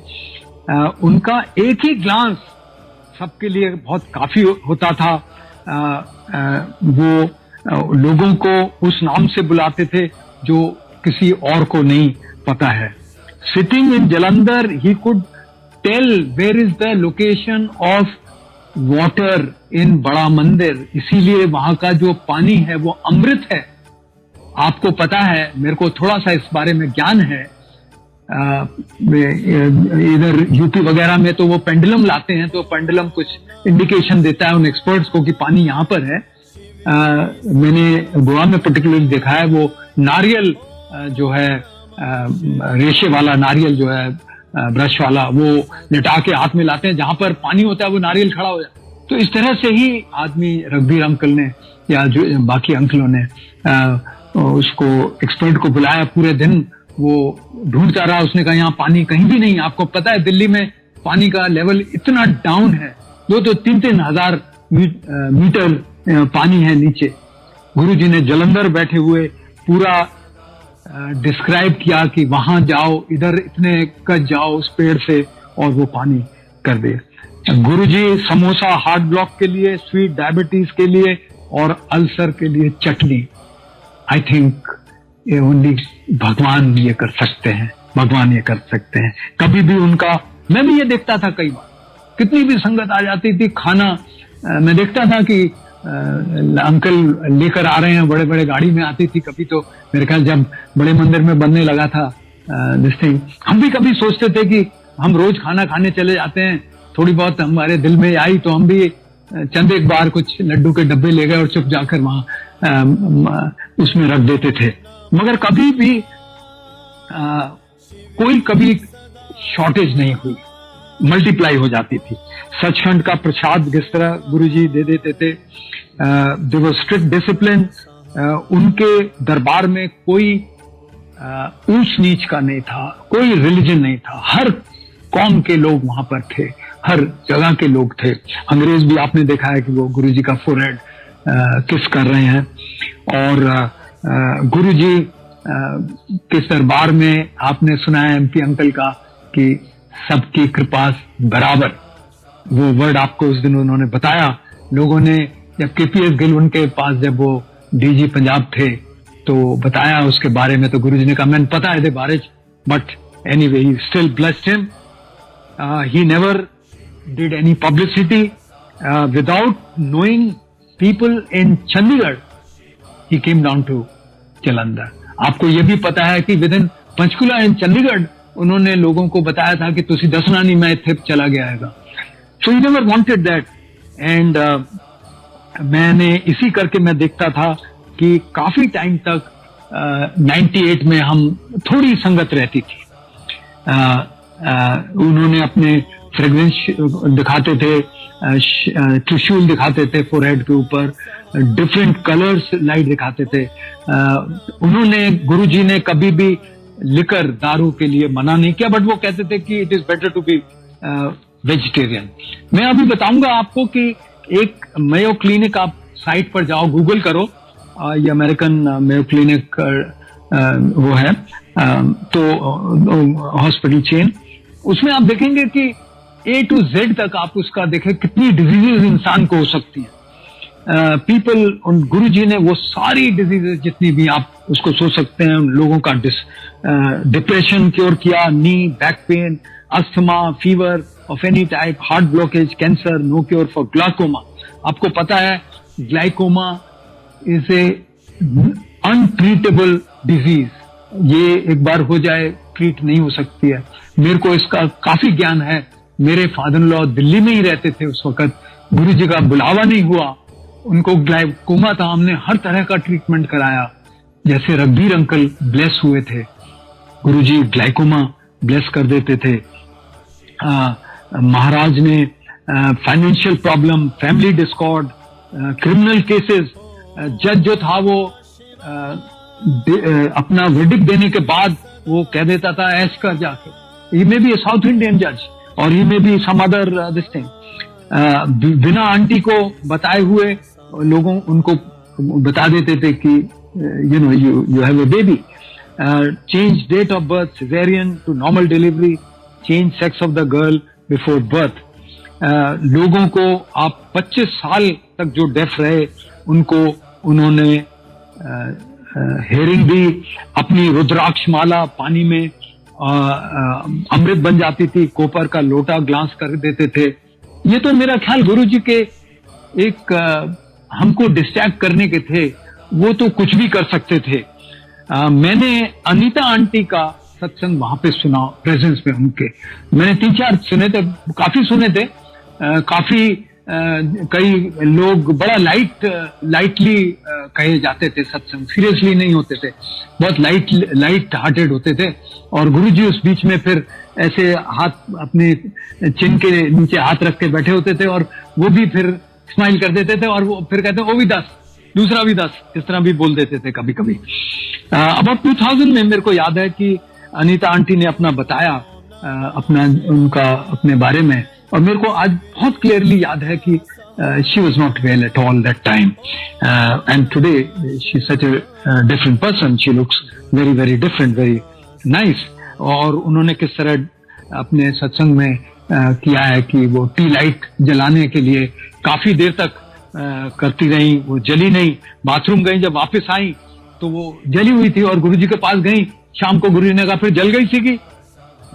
उनका एक ही ग्लांस सबके लिए बहुत काफी होता था। वो लोगों को उस नाम से बुलाते थे जो किसी और को नहीं पता है। Sitting in Jalandhar, he could tell where is the location of water in बड़ा मंदिर, इसीलिए वहां का जो पानी है वो अमृत है। आपको पता है, मेरे को थोड़ा सा इस बारे में ज्ञान है। इधर यूपी वगैरह में तो वो पेंडुलम लाते हैं, तो पेंडुलम कुछ इंडिकेशन देता है उन एक्सपर्ट्स को कि पानी यहाँ पर है। मैंने गोवा में पर्टिकुलरली देखा है, वो नारियल जो है रेशे वाला नारियल जो है ब्रश वाला, वो लिटा के हाथ में लाते हैं, जहां पर पानी होता है वो नारियल खड़ा हो जाता है। तो इस तरह से ही आदमी, रघुवीर अंकल ने या जो बाकी अंकलों ने उसको एक्सपर्ट को बुलाया। पूरे दिन वो ढूंढता रहा, उसने कहा यहाँ पानी कहीं भी नहीं। आपको पता है दिल्ली में पानी का लेवल इतना डाउन है, वो तो 3-3 हजार मीटर पानी है नीचे। गुरुजी ने जलंधर बैठे हुए पूरा डिस्क्राइब किया कि वहां जाओ, इधर इतने कद जाओ उस पेड़ से और वो पानी कर दे। गुरुजी समोसा हार्ट ब्लॉक के लिए, स्वीट डायबिटीज के लिए और अल्सर के लिए चटनी। आई थिंक ये ओनली भगवान ये कर सकते हैं, भगवान ये कर सकते हैं। कभी भी उनका, मैं भी ये देखता था कई बार, कितनी भी संगत आ जाती थी, खाना मैं देखता था कि अंकल लेकर आ रहे हैं, बड़े बड़े गाड़ी में आती थी। कभी तो मेरे ख्याल जब बड़े मंदिर में बनने लगा था दिस थिंग, हम भी कभी सोचते थे कि हम रोज खाना खाने चले जाते हैं, थोड़ी बहुत हमारे दिल में आई तो हम भी चंद एक बार कुछ लड्डू के डब्बे ले गए और चुप जाकर वहां उसमें रख देते थे। मगर कभी भी कोई कभी शॉर्टेज नहीं हुई, मल्टीप्लाई हो जाती थी। सचखंड का प्रसाद किस तरह गुरुजी दे देते थे। There was strict discipline. उनके दरबार में कोई ऊंच नीच का नहीं था, कोई रिलीजन नहीं था। हर कौम के लोग वहां पर थे, हर जगह के लोग थे। अंग्रेज भी आपने देखा है कि वो गुरुजी का फोरहेड किस कर रहे हैं। और गुरुजी के दरबार में आपने सुना है एमपी अंकल का कि सबकी कृपा बराबर, वो वर्ड आपको उस दिन उन्होंने बताया। लोगों ने जब केपीएस गिल उनके पास जब वो डीजी पंजाब थे तो बताया उसके बारे में, तो गुरुजी ने कहा मैंने पता है बारे but anyway, he still blessed him. He never did any publicity. Without knowing people in Chandigarh, he came down to Jalandhar. आपको ये भी पता है कि with in Panchkula and Chandigarh उन्होंने लोगों को बताया था कि तुसी दसना नहीं, मैं इत्थे चला गया है. So he never wanted that. And मैंने इसी करके मैं देखता था कि काफी टाइम तक 98 में हम थोड़ी संगत रहती थी. उन्होंने अपने फ्रेग्रेंस दिखाते थे, त्रिशूल दिखाते थे फोरहेड के ऊपर, डिफरेंट कलर्स लाइट दिखाते थे. उन्होंने, गुरुजी ने कभी भी लिकर दारू के लिए मना नहीं किया, बट वो कहते थे कि it is better to be vegetarian. मैं अभी बताऊंगा आपको कि एक मेयो क्लिनिक, आप साइट पर जाओ, गूगल करो, ये अमेरिकन मेयो क्लिनिक वो है, तो हॉस्पिटल चेन, उसमें आप देखेंगे कि A to Z तक आप उसका देखें कितनी डिजीजेज इंसान को हो सकती है. पीपल, गुरुजी ने वो सारी डिजीजेज जितनी भी आप उसको सोच सकते हैं, उन लोगों का डिप्रेशन क्योर किया, knee, back pain, asthma, fever of any type, heart blockage, cancer, no cure for glaucoma. आपको पता है glaucoma is a untreatable disease. ये एक बार हो जाए ट्रीट नहीं हो सकती है. मेरे को इसका काफी ज्ञान है. मेरे फादर इन लॉ दिल्ली में ही रहते थे उस वक्त, गुरुजी का बुलावा नहीं हुआ, उनको ग्लाइकोमा था, हमने हर तरह का ट्रीटमेंट कराया. जैसे रघबीर अंकल ब्लेस हुए थे, गुरुजी ग्लाइकोमा ब्लेस कर देते थे. महाराज ने financial problem, family Discord, criminal cases, जज जो था वो अपना वर्डिक्ट देने के बाद वो कह देता था ऐश कर जाके, he may be a South Indian जज और he may be some other this thing. बिना आंटी को बताए हुए लोगों उनको बता देते थे कि you know you have a baby. Change date of birth, caesarean to normal delivery, change sex of the girl before birth. लोगों को आप 25 साल तक जो डेफ रहे उनको उन्होंने हेयरिंग दी. अपनी रुद्राक्ष माला पानी में अमृत बन जाती थी, कॉपर का लोटा ग्लास कर देते थे. ये तो मेरा ख्याल गुरुजी के एक हमको डिस्ट्रैक्ट करने के थे, वो तो कुछ भी कर सकते थे. मैंने अनीता आंटी का सत्संग वहां पे सुना, प्रेजेंस में उनके. मैंने 3-4 सुने थे, काफी सुने थे. काफी कई लोग बड़ा लाइटली कहे जाते थे सत्संग, सीरियसली नहीं होते थे, बहुत लाइट हार्टेड होते थे. और गुरुजी उस बीच में फिर ऐसे हाथ अपने चिन के नीचे हाथ रख के बैठे होते थे और वो भी फिर स्माइल कर देते थे और वो फिर कहते वो भी 10, दूसरा भी 10, इस तरह भी बोल देते थे कभी कभी. अबाउट 2000 में मेरे को याद है कि अनीता आंटी ने अपना बताया, अपने बारे में, और मेरे को आज बहुत क्लियरली याद है कि she was not well at all that time, and today she's such a different person. She looks very very different, very nice. और उन्होंने किस तरह अपने सत्संग में किया है कि वो टी लाइट जलाने के लिए काफी देर तक करती रही, वो जली नहीं. बाथरूम गई, जब वापस आई तो वो जली हुई थी और गुरुजी के पास गई, शाम को गुरुजी ने कहा फिर जल गई थी.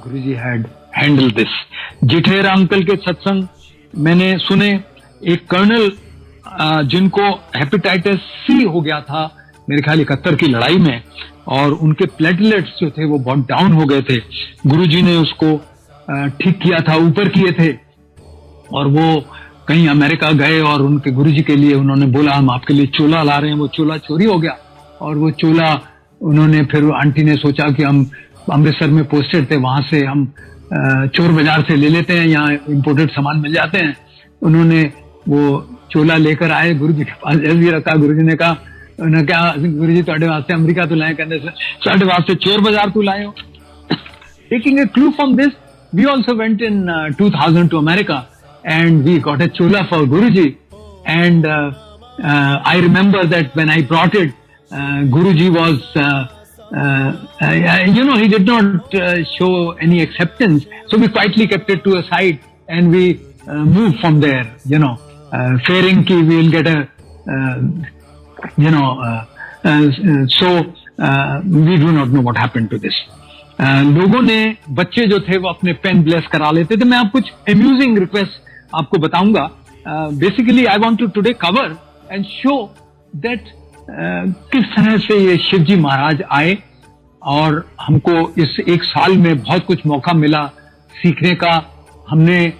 गुरुजी हैड हैंडल दिस. जिठेरा अंकल के सत्संग मैंने सुने. एक कर्नल जिनको हेपेटाइटिस सी हो गया था मेरे ख्याल 71 की लड़ाई में, और उनके प्लेटलेट्स जो थे वो बहुत डाउन हो गए थे. गुरुजी ने उसको ठीक किया था, ऊपर किए थे, और वो कहीं अमेरिका गए और उनके गुरुजी के लिए उन्होंने बोला हम आपके लिए चोला ला रहे हैं. वो चोला चोरी हो गया और वो चोला उन्होंने, फिर आंटी ने सोचा कि हम अमृतसर में पोस्टेड थे, वहां से हम चोर बाजार से ले लेते हैं, यहाँ इम्पोर्टेड सामान मिल जाते हैं. उन्होंने वो चोला लेकर आए, गुरुजी के पास ऐसे रखा. गुरुजी ने कहा, उन्होंने क्या गुरुजी ਤੁਹਾਡੇ वास्ते अमेरिका तो लाए, कहते ਸਾਡੇ वास्ते चोर बाजार तो लाए हो. Taking a clue from this, we also went in 2000 to America and we got a chola for Guruji, and I remember that when I brought it, Guruji was he did not show any acceptance, so we quietly kept it to a side and we moved from there, fearing ki we will get a so we do not know what happened to this. लोगों ने, बच्चे जो थे वो अपने pen bless करा लेते थे. मैं आप कुछ अम्यूजिंग रिक्वेस्ट आपको बताऊंगा. Basically I want to today cover and show that किस तरह से ये शिवजी महाराज आए और हमको इस एक साल में बहुत कुछ मौका मिला सीखने का. हमने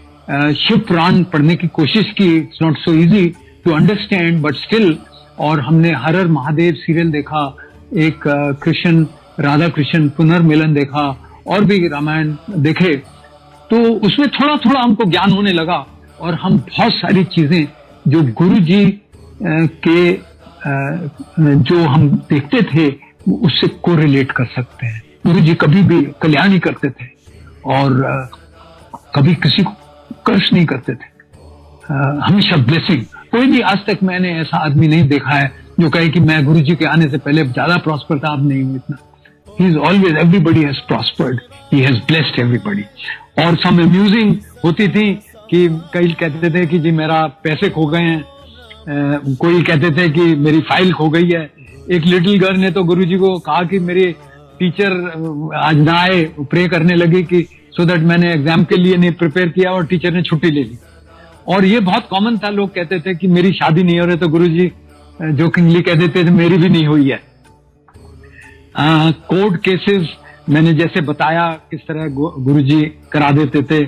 शिव पुराण पढ़ने की कोशिश की. It's not so easy to understand but still. और हमने हर हर महादेव सीरियल देखा, एक कृष्ण राधा कृष्ण पुनर्मिलन देखा और भी रामायण देखे. तो उसमें थोड़ा थोड़ा हमको ज्ञान होने लगा और हम बहुत सारी चीजें जो गुरु जी के जो हम देखते थे उससे कोरिलेट कर सकते हैं. गुरु जी कभी भी कल्याण ही करते थे और कभी किसी को कर्ष नहीं करते थे. हमेशा ब्लेसिंग. कोई भी आज तक मैंने ऐसा आदमी नहीं देखा है जो कहे कि मैं गुरु जी के आने से पहले ज्यादा प्रॉस्पर था, अब नहीं हूं इतना. He is always, everybody has prospered, he has blessed everybody. और सम अम्यूजिंग होती थी कि कई कहते थे कि जी मेरा पैसे खो गए हैं, कोई कहते थे कि मेरी फाइल खो गई है. एक लिटिल गर्ल ने तो गुरुजी को कहा कि मेरे टीचर आज ना आए, प्रे करने लगी कि सो दैट मैंने एग्जाम के लिए नहीं प्रिपेयर किया और टीचर ने छुट्टी ले ली. और ये बहुत कॉमन था. लोग कहते थे कि मेरी शादी नहीं हो रही तो गुरुजी जोकिंगली कह देते थे मेरी भी नहीं हुई है. कोर्ट केसेस मैंने जैसे बताया किस तरह गुरुजी करा देते थे.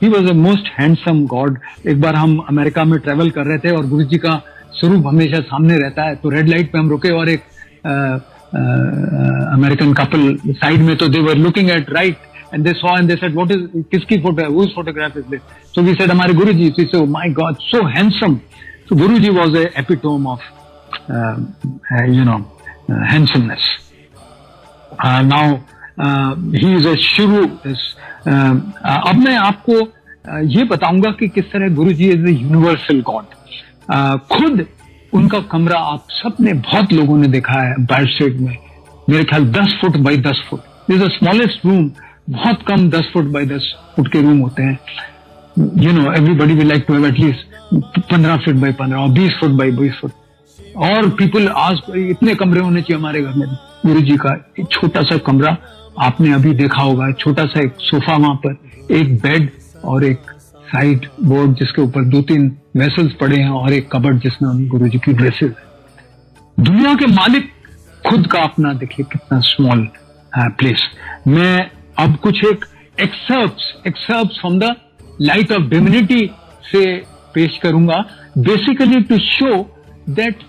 He was a most handsome God. एक बार हम अमेरिका में ट्रेवल कर रहे थे और गुरुजी का स्वरूप हमेशा सामने रहता है. तो रेड लाइट पे हम रुके और एक अमेरिकन कपल साइड में, तो they were looking at right and they saw and they said what is, किसकी फोटो है, whose photograph is this. So we said हमारे Guruji. We said my God so handsome. So Guruji was a epitome of handsomeness. Now he is a Shiv. अब मैं आपको ये बताऊंगा कि किस तरह Guruji is a universal God. खुद उनका कमरा आप सबने, बहुत लोगों ने देखा है बाइट स्ट्रीट में. मेरे ख्याल 10 foot by 10 foot. This is the smallest room. बहुत कम 10 फुट बाई 10 फुट के रूम होते हैं. Everybody will like to have at least 15 foot by 15 और 20 फुट बाई 20 फुट. और पीपल आज इतने कमरे होने चाहिए हमारे घर में. गुरु जी का एक छोटा सा कमरा आपने अभी देखा होगा. छोटा सा एक सोफा वहां पर, एक बेड और एक साइड बोर्ड जिसके ऊपर 2-3 वेसल्स पड़े हैं और एक कबर्ड जिसमें गुरु जी की ड्रेसेस. दुनिया के मालिक खुद का अपना देखिए कितना स्मॉल प्लेस. मैं अब कुछ एक excerpts from the light of divinity से पेश करूंगा. Basically to show that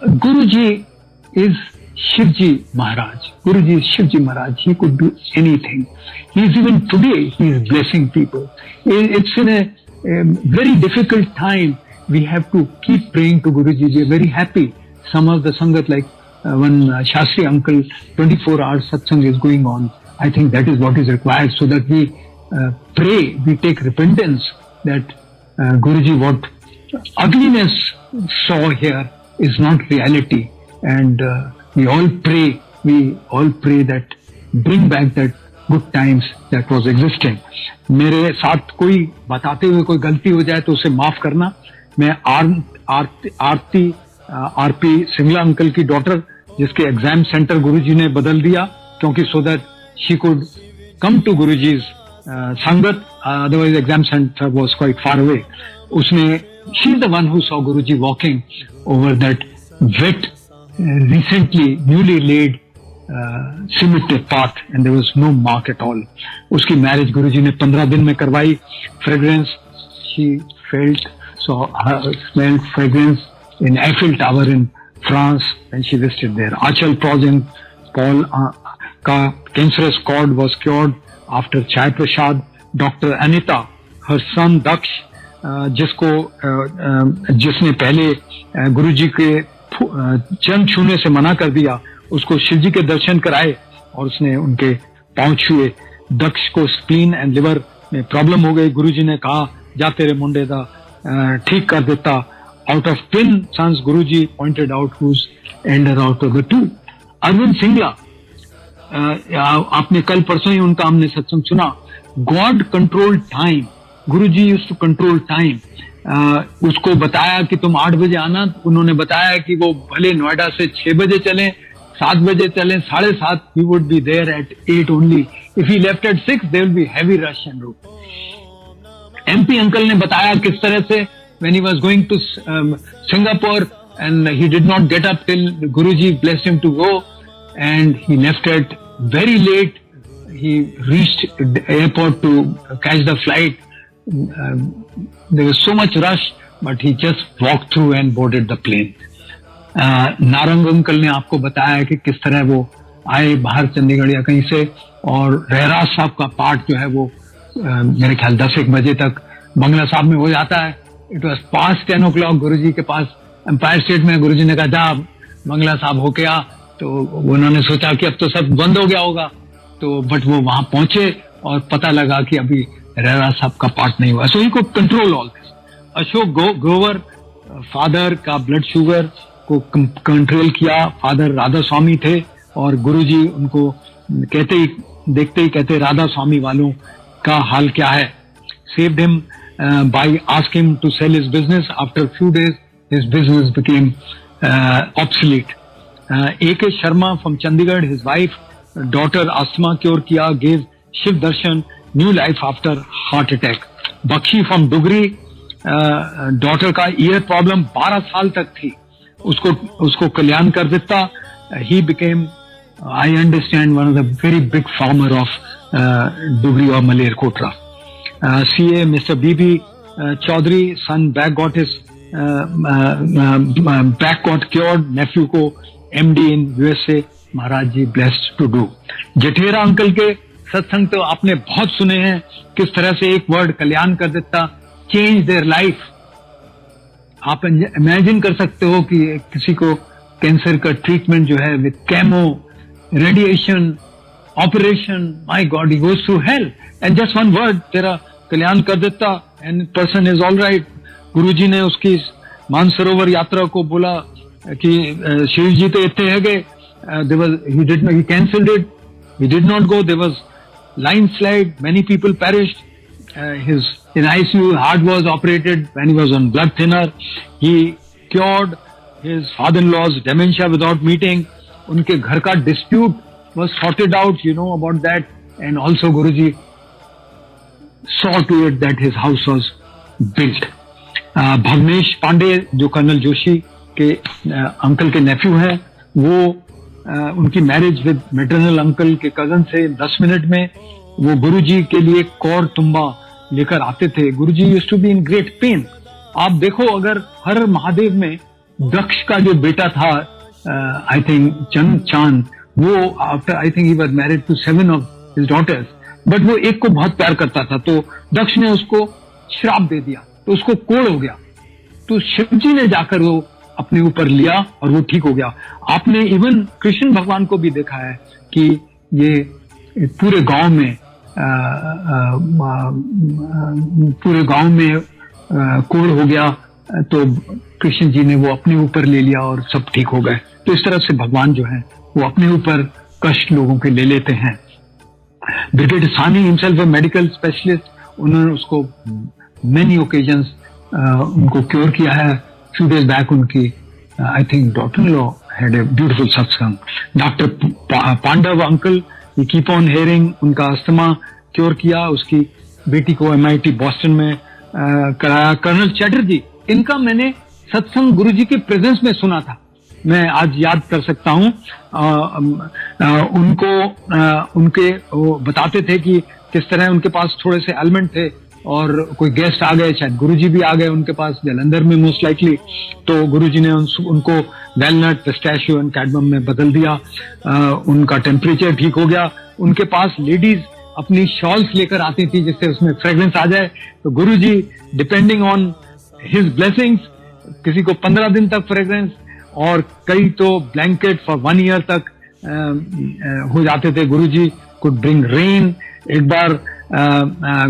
Guru ji is Shivji Maharaj. Guruji is Shivji Maharaj. He could do anything. He is even today, he is blessing people. It's in a very difficult time. We have to keep praying to Guruji. We are very happy. Some of the Sangat, like one Shastri uncle, 24 hours satsang is going on. I think that is what is required so that we pray, we take repentance that Guruji, what ugliness saw here is not reality. And we all pray that bring back that good times that was existing. मेरे साथ कोई बताते हुए कोई गलती हो जाए तो उसे माफ करना. मैं आरपी सिंगला अंकल की डॉटर, जिसके एग्जाम सेंटर गुरुजी ने बदल दिया क्योंकि so that she could come to Guruji's संगत, otherwise exam centre was quite far away. उसने, she is the one who saw Guruji walking over that wet recently newly laid cemetery path and there was no mark at all. उसकी marriage गुरुजी ने 15 दिन में करवाई. Fragrance she smelled fragrance in Eiffel Tower in France and she visited there. Achal Paul का cancerous cord was cured after Chai Prasad. Dr. Anita, her son Daksh, जिसने पहले गुरुजी के चरण छूने से मना कर दिया, उसको शिवजी के दर्शन कराए और उसने उनके पांव छुए. दक्ष को स्प्लीन एंड लिवर में प्रॉब्लम हो गई. गुरुजी ने कहा जा तेरे मुंडे दा ठीक कर देता. Out of 10 sons Guruji pointed out who's under out of the 2. Arvind Singla, आपने कल परसों ही उनका हमने सत्संग सुना. God control time. Guruji used to control time. उसको बताया कि तुम 8 बजे आना. उन्होंने बताया कि वो भले नोएडा से 6 बजे चलें 7 बजे चलें 7:30, he would be there at 8 only. If he left at 6, there will be heavy rush and route. MP uncle ने बताया किस तरह से when he was going to Singapore and he did not get up till Guruji blessed him to go, and he left at very late. He reached the airport to catch the flight. There was so much rush, but he just walked through and boarded the plane. Narang uncle ने आपको बताया कि किस तरह वो आए बाहर चंडीगढ़ या कहीं से, और रहराज साहब का पाठ जो है वो मेरे ख्याल 10-1 बजे तक बंगला साहब में हो जाता है. It was pass 10 o'clock. गुरुजी के पास एम्पायर स्टेट में गुरुजी ने कहा जा बंगला साहब होके आ, तो उन्होंने सोचा कि अब तो सब बंद हो गया होगा, तो बट वो वहां पहुंचे और पता लगा कि अभी रहराज साहब का पाठ नहीं हुआ. So he could control all this. Ashok Grover father का ब्लड शुगर को कंट्रोल किया. फादर राधा स्वामी थे और गुरुजी उनको कहते ही देखते ही कहते राधा स्वामी वालों का हाल क्या है. Saved him by asking him to sell his business. After a few days, his business became obsolete. A.K. Sharma from Chandigarh, his wife, daughter asthma cure किया, gave Shiv Darshan new life after heart attack. Bakshi from Dugri, daughter का ear problem 12 साल तक थी, उसको कल्याण कर देता. He became, I understand, one of the very big farmer of Dugri or Malerkotla. CA Mr. B.B. Chaudhary, son back got his back got cured. Nephew को MD in USA. Maharaj ji blessed to do. जेठेरा uncle के सत्संग तो आपने बहुत सुने हैं, किस तरह से एक वर्ड कल्याण कर देता, चेंज देयर लाइफ. आप इमेजिन कर सकते हो कि किसी को कैंसर का ट्रीटमेंट जो है with chemo, radiation, operation, my God, he goes through hell, and just one word तेरा कल्याण कर देता and person is all right. Guruji ने उसकी मानसरोवर यात्रा को बोला कि शिव जी तो इतने है गए, he cancelled it, he did not go, there was landslide, many people perished. His in ICU heart was operated when he was on blood thinner. He cured his father-in-law's dementia without meeting. उनके घर का dispute was sorted out, you know about that, and also Guruji saw to it that his house was built. Bhavnesh Pandey जो colonel Joshi के uncle के नेफ्यू हैं, वो उनकी marriage with maternal uncle के कजन से 10 मिनट में वो गुरुजी के लिए कौर तुम्बा लेकर आते थे. Guruji used to be in great pain. आप देखो, अगर हर महादेव में दक्ष का जो बेटा था, आई थिंक चंद चांद, वो after I think he was married to 7 of his daughters, but वो एक को बहुत प्यार करता था, तो दक्ष ने उसको श्राप दे दिया, तो उसको कोढ़ हो गया. तो शिवजी ने जाकर वो अपने ऊपर लिया और वो ठीक हो गया. आपने इवन कृष्ण भगवान को भी देखा है कि ये पूरे गांव में कोढ़ हो गया, तो कृष्ण जी ने वो अपने ऊपर ले लिया और सब ठीक हो गए. तो इस तरह से भगवान जो है वो अपने ऊपर कष्ट लोगों के ले लेते हैं. ब्रिगेड सानी हिमसेल्फ ए मेडिकल स्पेशलिस्ट, उन्होंने उसको मेनी ओकेजन्स उनको क्योर किया है. फ्यू डेज बैक उनकी I think daughter in law had a beautiful satsang. Doctor Pandav uncle, you keep on hearing, उनका अस्थमा क्योर किया, उसकी बेटी को MIT बॉस्टन में कराया. कर्नल चैटर्जी, इनका मैंने सत्संग गुरुजी के प्रेजेंस में सुना था, मैं आज याद कर सकता हूँ. उनके वो बताते थे कि किस तरह उनके पास थोड़े से एलिमेंट थे और कोई गेस्ट आ गए, शायद गुरुजी भी आ गए उनके पास, जलंधर में मोस्ट लाइकली, तो गुरुजी ने उनको वैलनट, पिस्ताशियो एंड कैडमम में बदल दिया. उनका टेम्परेचर ठीक हो गया. उनके पास लेडीज अपनी शॉल्स लेकर आती थी जिससे उसमें फ्रेग्रेंस आ जाए, तो गुरुजी डिपेंडिंग ऑन हिज ब्लेसिंग्स, किसी को 15 दिन तक फ्रेग्रेंस और कई तो ब्लैंकेट फॉर 1 year तक हो जाते थे. गुरुजी कुड ब्रिंग रेन. एक बार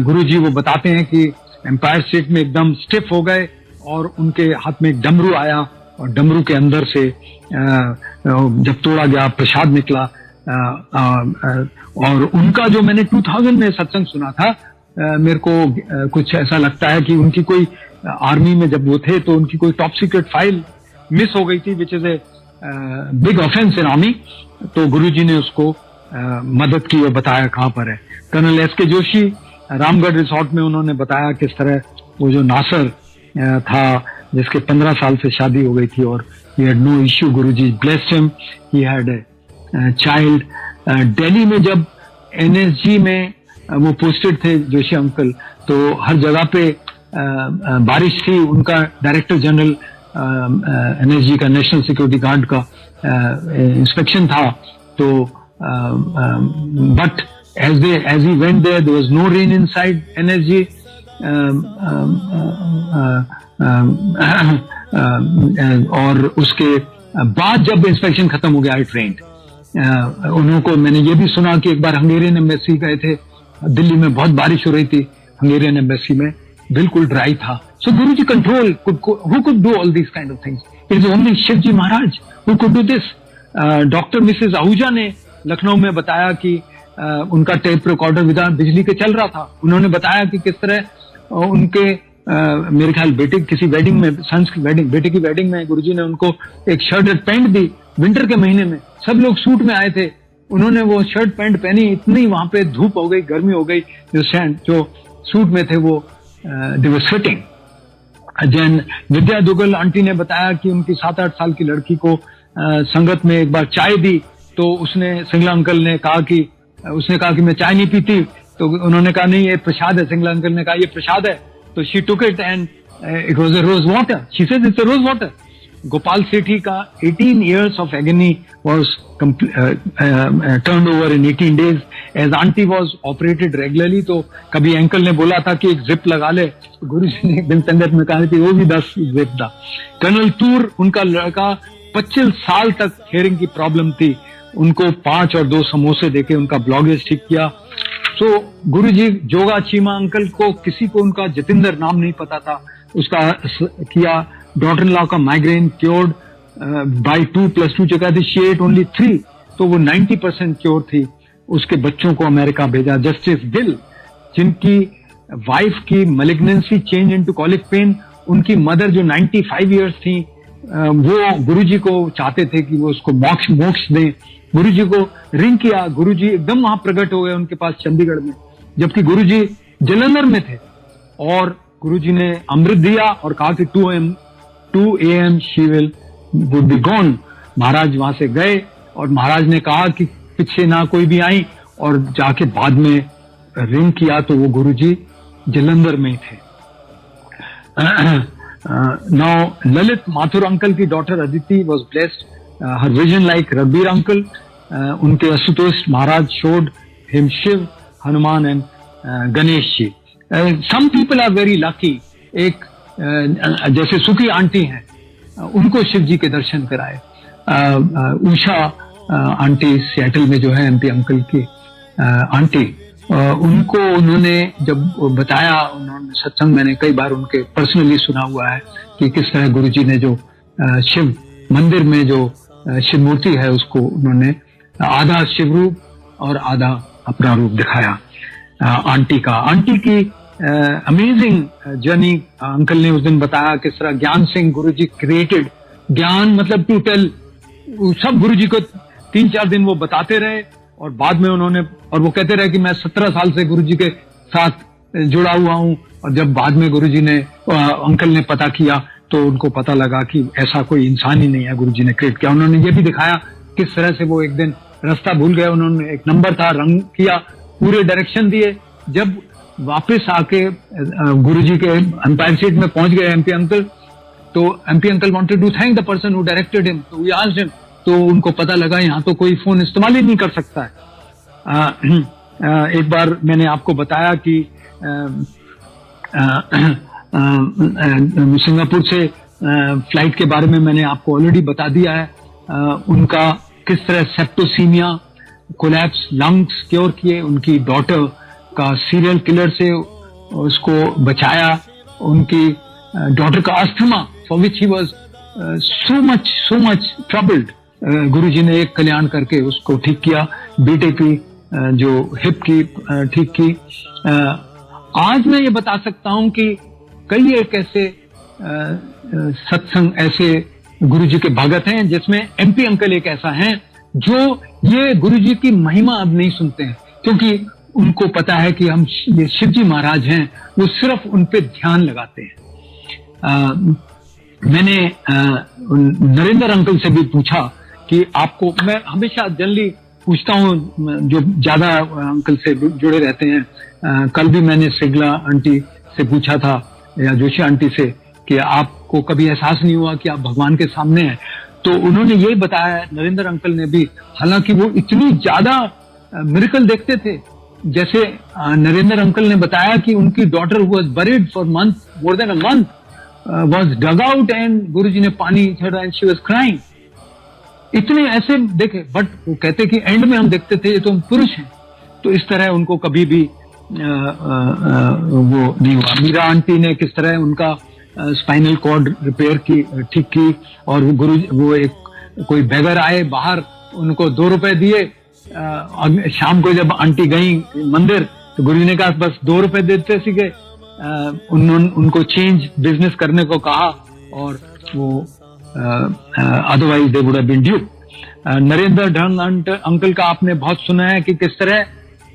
गुरुजी वो बताते हैं कि एम्पायर स्टेट में एकदम स्टिफ हो गए और उनके हाथ में एक डमरू आया और डमरू के अंदर से जब तोड़ा गया प्रसाद निकला. और उनका जो मैंने 2000 में सत्संग सुना था, मेरे को कुछ ऐसा लगता है कि उनकी कोई आर्मी में जब वो थे तो उनकी कोई टॉप सीक्रेट फाइल मिस हो गई थी, which is a big offence in army. तो गुरुजी ने उसको मदद की और बताया कहाँ पर है। Colonel S K. Joshi Ramgarh resort में उन्होंने बताया किस तरह वो जो नासर था जिसके 15 साल से शादी हो गई थी और he had no issue, Guruji blessed him, he had a child। Delhi में जब एनएसजी में वो पोस्टेड थे जोशी अंकल, तो हर जगह पे बारिश थी। उनका डायरेक्टर जनरल एनएसजी का, नेशनल सिक्योरिटी गार्ड का इंस्पेक्शन था। तो but as he went there was no rain inside NSG. और उसके बाद जब इंस्पेक्शन खत्म हो गया, आई ट्रेंड उनको। मैंने ये भी सुना कि एक बार हंगेरियन एम्बेसी गए थे, दिल्ली में बहुत बारिश हो रही थी, हंगेरियन एम्बेसी में बिल्कुल ड्राई था। सो गुरुजी control, who could do all these kind of things? It is only Shivji Maharaj who could do this। Doctor Mrs Ahuja ने लखनऊ में बताया कि उनका टेप रिकॉर्डर विदा बिजली के चल रहा था। उन्होंने बताया कि किस तरह उनके मेरे ख्याल बेटे किसी वेडिंग में, सन्स की वेडिंग, बेटे की वेडिंग में गुरुजी ने उनको एक शर्ट और पैंट दी विंटर के महीने में। सब लोग सूट में आए थे, उन्होंने वो शर्ट पैंट पहनी, इतनी वहां पे धूप हो गई, गर्मी हो गई, जो सूट में थे वो दे वर स्वेटिंग। जैन विद्या दुगल आंटी ने बताया कि उनकी 7-8 साल की लड़की को संगत में एक बार चाय दी, तो उसने, सिंगला अंकल ने कहा कि, उसने कहा कि मैं चाय नहीं पीती, तो उन्होंने कहा नहीं ये प्रसाद है। सिंगला अंकल ने कहा ये प्रसाद है, तो she took it and it was a rose water. She said it's a rose water. Gopal Sethi का 18 years of agony was turned over in 18 days as auntie was operated regularly। तो कभी अंकल ने बोला था कि एक जिप लगा ले, तो गुरुजी ने दिन संगत में कहा कि वो भी 10 जिप था। कर्नल तूर, उनका लड़का 25 साल तक हेयरिंग की प्रॉब्लम थी, उनको 5 और 2 समोसे देके उनका ब्लॉकेज ठीक किया। तो गुरुजी जोगा चीमा अंकल को, किसी को उनका जतिंदर नाम नहीं पता था, उसका किया। डॉटर इन लॉ का माइग्रेन क्योर्ड बाई 2+2 जगह थी, शी एट ओनली 3, तो वो 90% क्योर थी। उसके बच्चों को अमेरिका भेजा। जस्टिस गिल, जिनकी वाइफ की malignancy change into colic pain, उनकी मदर जो 95 years थी, वो गुरुजी को चाहते थे कि वो उसको मोक्ष दें। गुरुजी को रिंग किया, गुरुजी एकदम वहां प्रकट हो गए उनके पास चंडीगढ़ में, जबकि गुरुजी जलंधर में थे। और गुरुजी ने अमृत दिया और कहा कि 2 AM she would be gone। महाराज वहां से गए और महाराज ने कहा कि पीछे ना कोई भी आई, और जाके बाद में रिंग किया तो वो गुरुजी जलंधर में थे। नाउ ललित माथुर अंकल की daughter Aditi was blessed, her vision like Raghubir uncle. उनके Ashutosh Maharaj showed him Shiv, Hanuman and Ganesh ji. Some people are very lucky. एक जैसे सुखी आंटी हैं, उनको शिव जी के दर्शन कराए। उषा आंटी सियाटल में जो है, एमपी अंकल की आंटी, उनको उन्होंने जब बताया, उन्होंने सत्संग मैंने कई बार उनके पर्सनली सुना हुआ है कि किस तरह गुरुजी ने जो शिव मंदिर में जो शिव मूर्ति है उसको उन्होंने आधा शिव रूप और आधा अपना रूप दिखाया आंटी का। आंटी की अमेजिंग जर्नी अंकल ने उस दिन बताया किस तरह ज्ञान सिंह गुरुजी क्रिएटेड, ज्ञान मतलब टू टेल, सब गुरुजी को 3-4 दिन वो बताते रहे और बाद में उन्होंने, और वो कहते रहे कि मैं 17 साल से गुरुजी के साथ जुड़ा हुआ हूं। और जब बाद में गुरुजी ने, अंकल ने पता किया तो उनको पता लगा कि ऐसा कोई इंसान ही नहीं है गुरुजी ने क्रिएट किया। उन्होंने ये भी दिखाया किस तरह से वो एक दिन रास्ता भूल गए, उन्होंने एक नंबर था, रंग किया, पूरे डायरेक्शन दिए। जब वापस आके गुरुजी के अंपायर सीट में पहुंच गए एमपी अंकल, तो MP uncle wanted to thank the person who directed him, तो वी आस्क्ड हिम, तो उनको पता लगा यहाँ तो कोई फोन इस्तेमाल ही नहीं कर सकता है। एक बार मैंने आपको बताया कि सिंगापुर से फ्लाइट के बारे में मैंने आपको ऑलरेडी बता दिया है। उनका किस तरह सेप्टोसीमिया, कोलैप्स, लंग्स क्योर किए, उनकी डॉटर का सीरियल किलर से उसको बचाया, उनकी डॉटर का asthma for which he was so much troubled, Guruji ने एक कल्याण करके उसको ठीक किया। बेटे की जो हिप की ठीक की। आज मैं ये बता सकता हूं कि कई एक ऐसे सत्संग, ऐसे गुरुजी के भगत हैं, जिसमें एमपी अंकल एक ऐसा है जो ये गुरुजी की महिमा अब नहीं सुनते हैं, क्योंकि उनको पता है कि हम ये शिवजी महाराज हैं, वो सिर्फ उन पे ध्यान लगाते हैं। मैंने नरेंद्र अंकल से भी पूछा कि आपको, मैं हमेशा जनरली पूछता हूँ जो ज्यादा अंकल से जुड़े रहते हैं, कल भी मैंने सिगला आंटी से पूछा था या जोशी आंटी से कि आपको कभी एहसास नहीं हुआ कि आप भगवान के सामने हैं, तो उन्होंने यही बताया, नरेंद्र अंकल ने भी, हालांकि वो इतनी ज्यादा मिरेकल देखते थे। जैसे नरेंद्र अंकल ने बताया कि उनकी daughter was buried for month, more than a month, was dug out and Guruji ने पानी छड़ा एंड शी वाज क्राइंग। इतने ऐसे देखे, बट वो कहते कि एंड में हम देखते थे ये तो हम पुरुष हैं। तो इस तरह उनको कभी भी वो नहीं हुआ। मीरा आंटी ने किस तरह उनका स्पाइनल कॉर्ड रिपेयर की, ठीक की, और वो वो एक कोई बेगर आए बाहर, उनको 2 रुपए दिए। शाम को जब आंटी गई मंदिर तो गुरुजी ने कहा बस 2 रुपए देते सीखे, उनको चेंज बिजनेस करने को कहा, और वो otherwise they would have been dupe. Narendra Dhang uncle का आपने बहुत सुना है कि किस तरह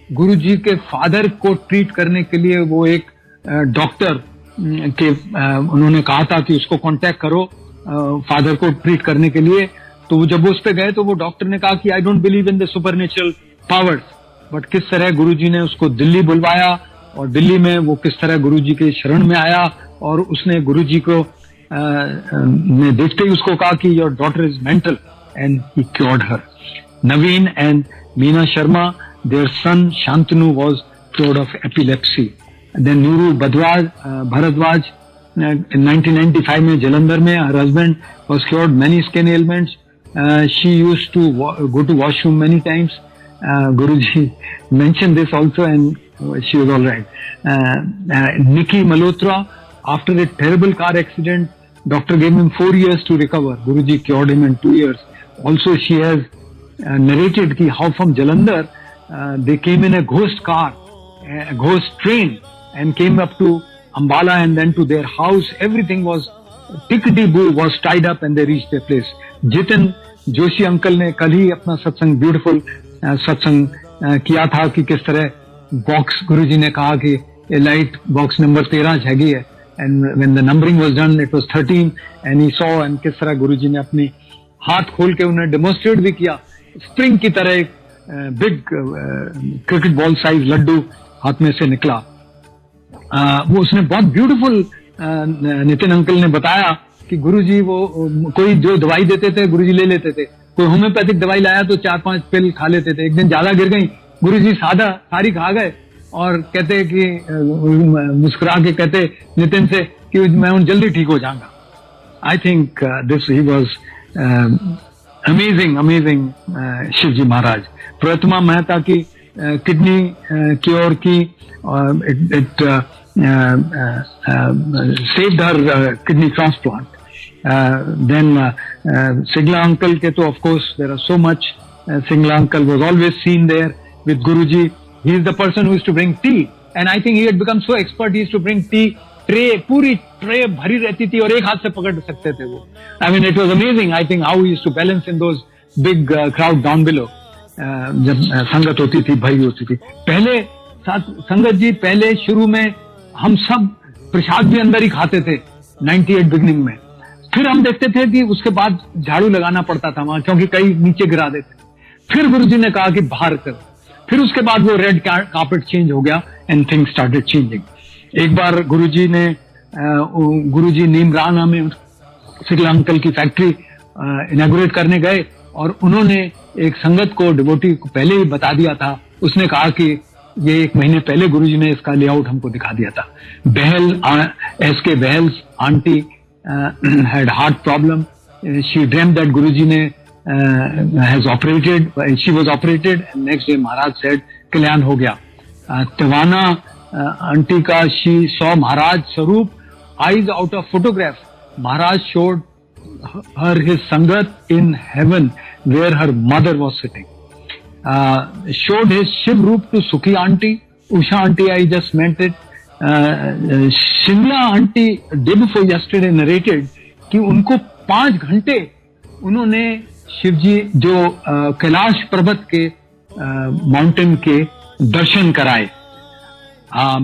गुरुजी के फादर को ट्रीट करने के लिए वो एक डॉक्टर के उन्होंने कहा था कि उसको कांटेक्ट करो फादर को ट्रीट करने के लिए। तो जब वो उस पे गए तो वो डॉक्टर ने कहा कि I don't believe in the supernatural powers, but किस तरह गुरुजी ने उसको दिल्ली बुलवाया, और दिल्ली में वो किस तरह गुरुजी के शरण में आया, और उसने गुरुजी को ने देखते ही उसको कहा कि your daughter is mental, and he cured her. Naveen and Meena Sharma, their son Shantanu was cured of epilepsy. Then Neeru Bhardwaj 1995 में जलंधर में, her husband was cured many skin elements, she used to go to washroom many times, Guruji mentioned this also and she was all right. Nikki Malhotra, after a terrible car accident, doctor gave him 4 years to recover. Guruji cured him in 2 years. Also, she has narrated ki how from Jalandhar they came in a ghost car, a ghost train, and came up to Ambala and then to their house. Everything was tickety-boo was tied up and they reached their place. Jitin Joshi uncle ने कल ही अपना सत्संग, beautiful सत्संग किया था कि किस तरह बॉक्स, गुरुजी ने कहा कि लाइट बॉक्स नंबर 13 हैगी है, and when the numbering was done it was 13 and he saw, and किस तरह गुरुजी ने अपनी हाथ खोल के उन्हें डेमोन्स्ट्रेट भी किया, स्प्रिंग की तरह एक big cricket ball size laddoo हाथ में से निकला। वो उसने बहुत ब्यूटीफुल, नितिन अंकल ने बताया कि गुरुजी वो कोई जो दवाई देते थे गुरुजी ले लेते थे, कोई होम्योपैथिक दवाई लाया तो 4-5 पिल खा लेते थे। एक दिन ज्यादा गिर गई, गुरुजी सारी खा गए, और कहते कि मुस्कुरा के कहते नितिन से कि मैं जल्दी ठीक हो जाऊंगा। I think this he was amazing Shivji Maharaj. Pratima Mehta की किडनी क्योर की, it saved her kidney transplant. Then Singla uncle ke to of course there are so much. Singla uncle was always seen there with Guruji. He is the person who used to bring tea, and I think he had become so expert. He used to bring tea tray, पूरी tray भरी रहती थी और एक हाथ से पकड़ सकते थे वो. I mean it was amazing. I think how he used to balance in those big crowd down below. जब संगत होती थी, भरी होती थी। पहले संगत जी, पहले शुरू में हम सब प्रसाद भी अंदर ही खाते थे 98 बिगनिंग में। फिर हम देखते थे कि उसके बाद झाड़ू लगाना पड़ता था वहां, क्योंकि कई नीचे गिरा देते। फिर गुरुजी ने कहा कि बाहर कर, फिर उसके बाद वो रेड कार्पेट चेंज हो गया एंड थिंग्स स्टार्टेड चेंजिंग। एक बार गुरुजी नीमराना में सिगला अंकल की फैक्ट्री इनॉग्रेट करने गए, और उन्होंने एक संगत को, डिवोटी को पहले ही बता दिया था। उसने कहा कि ये 1 महीने पहले गुरुजी ने इसका लेआउट हमको दिखा दिया था। Bahl, S K Bahl's aunty had heart problem. She dreamt that Guruji ne has operated. She was operated, and next day Maharaj said kalyan ho gaya. Tawana auntie ka, she saw Maharaj Sarup eyes out of photograph. Maharaj showed her his sangat in heaven where her mother was sitting. Showed his Shiv Roop to Sukhi auntie. Usha auntie, I just meant it. Shimla auntie day before yesterday narrated कि उनको 5 घंटे उन्होंने शिव जी जो कैलाश पर्वत के mountain के दर्शन कराए।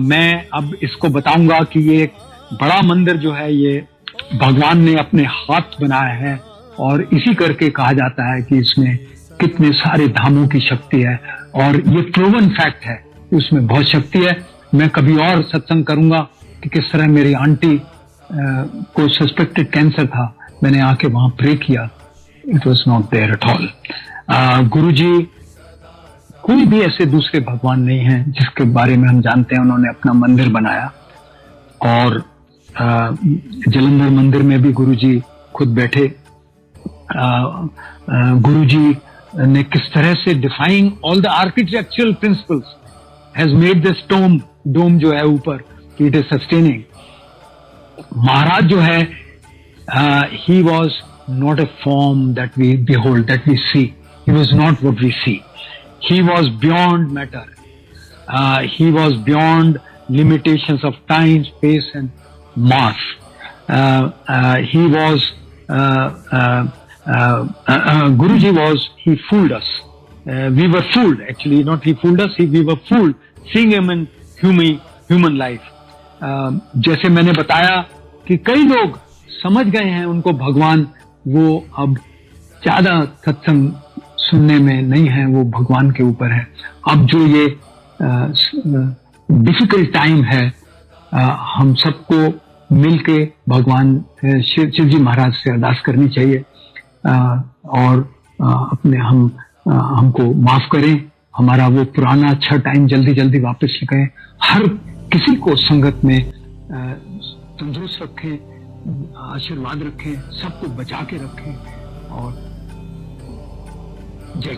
मैं अब इसको बताऊंगा कि ये एक बड़ा मंदिर जो है ये भगवान ने अपने हाथ बनाया है, और इसी करके कहा जाता है कि इसमें कितने सारे धामों की शक्ति है, और ये प्रूवन फैक्ट है कि उसमें बहुत शक्ति है। मैं कभी और सत्संग करूंगा कि किस तरह मेरी आंटी को सस्पेक्टेड कैंसर था, मैंने आके वहां प्रे किया, it was not there at all. Guruji कोई भी ऐसे दूसरे भगवान नहीं है जिसके बारे में हम जानते हैं उन्होंने अपना मंदिर बनाया, और जलंधर मंदिर में भी गुरुजी खुद बैठे। गुरुजी ने किस तरह से defying all the architectural principles has made this dome जो है ऊपर, इट इज सस्टेनिंग। महाराज जो है he was not a form that we behold, that we see. He was not what we see. He was beyond matter. He was beyond limitations of time, space and mass. He was Guruji was, he fooled us. We were fooled, actually, not he fooled us, we were fooled seeing him in human life. जैसे मैंने बताया कि कई लोग समझ गए हैं उनको भगवान, वो अब ज्यादा सत्संग सुनने में नहीं है, वो भगवान के ऊपर है। अब जो ये डिफिकल्ट टाइम है, हम सबको मिलके भगवान शिव जी महाराज से अरदास करनी चाहिए, और अपने हमको माफ करें, हमारा वो पुराना अच्छा टाइम जल्दी जल्दी वापस लगाएं। हर किसी को संगत में तंदुरुस्त रखें, आशीर्वाद रखें, सबको बचा के रखें, और जय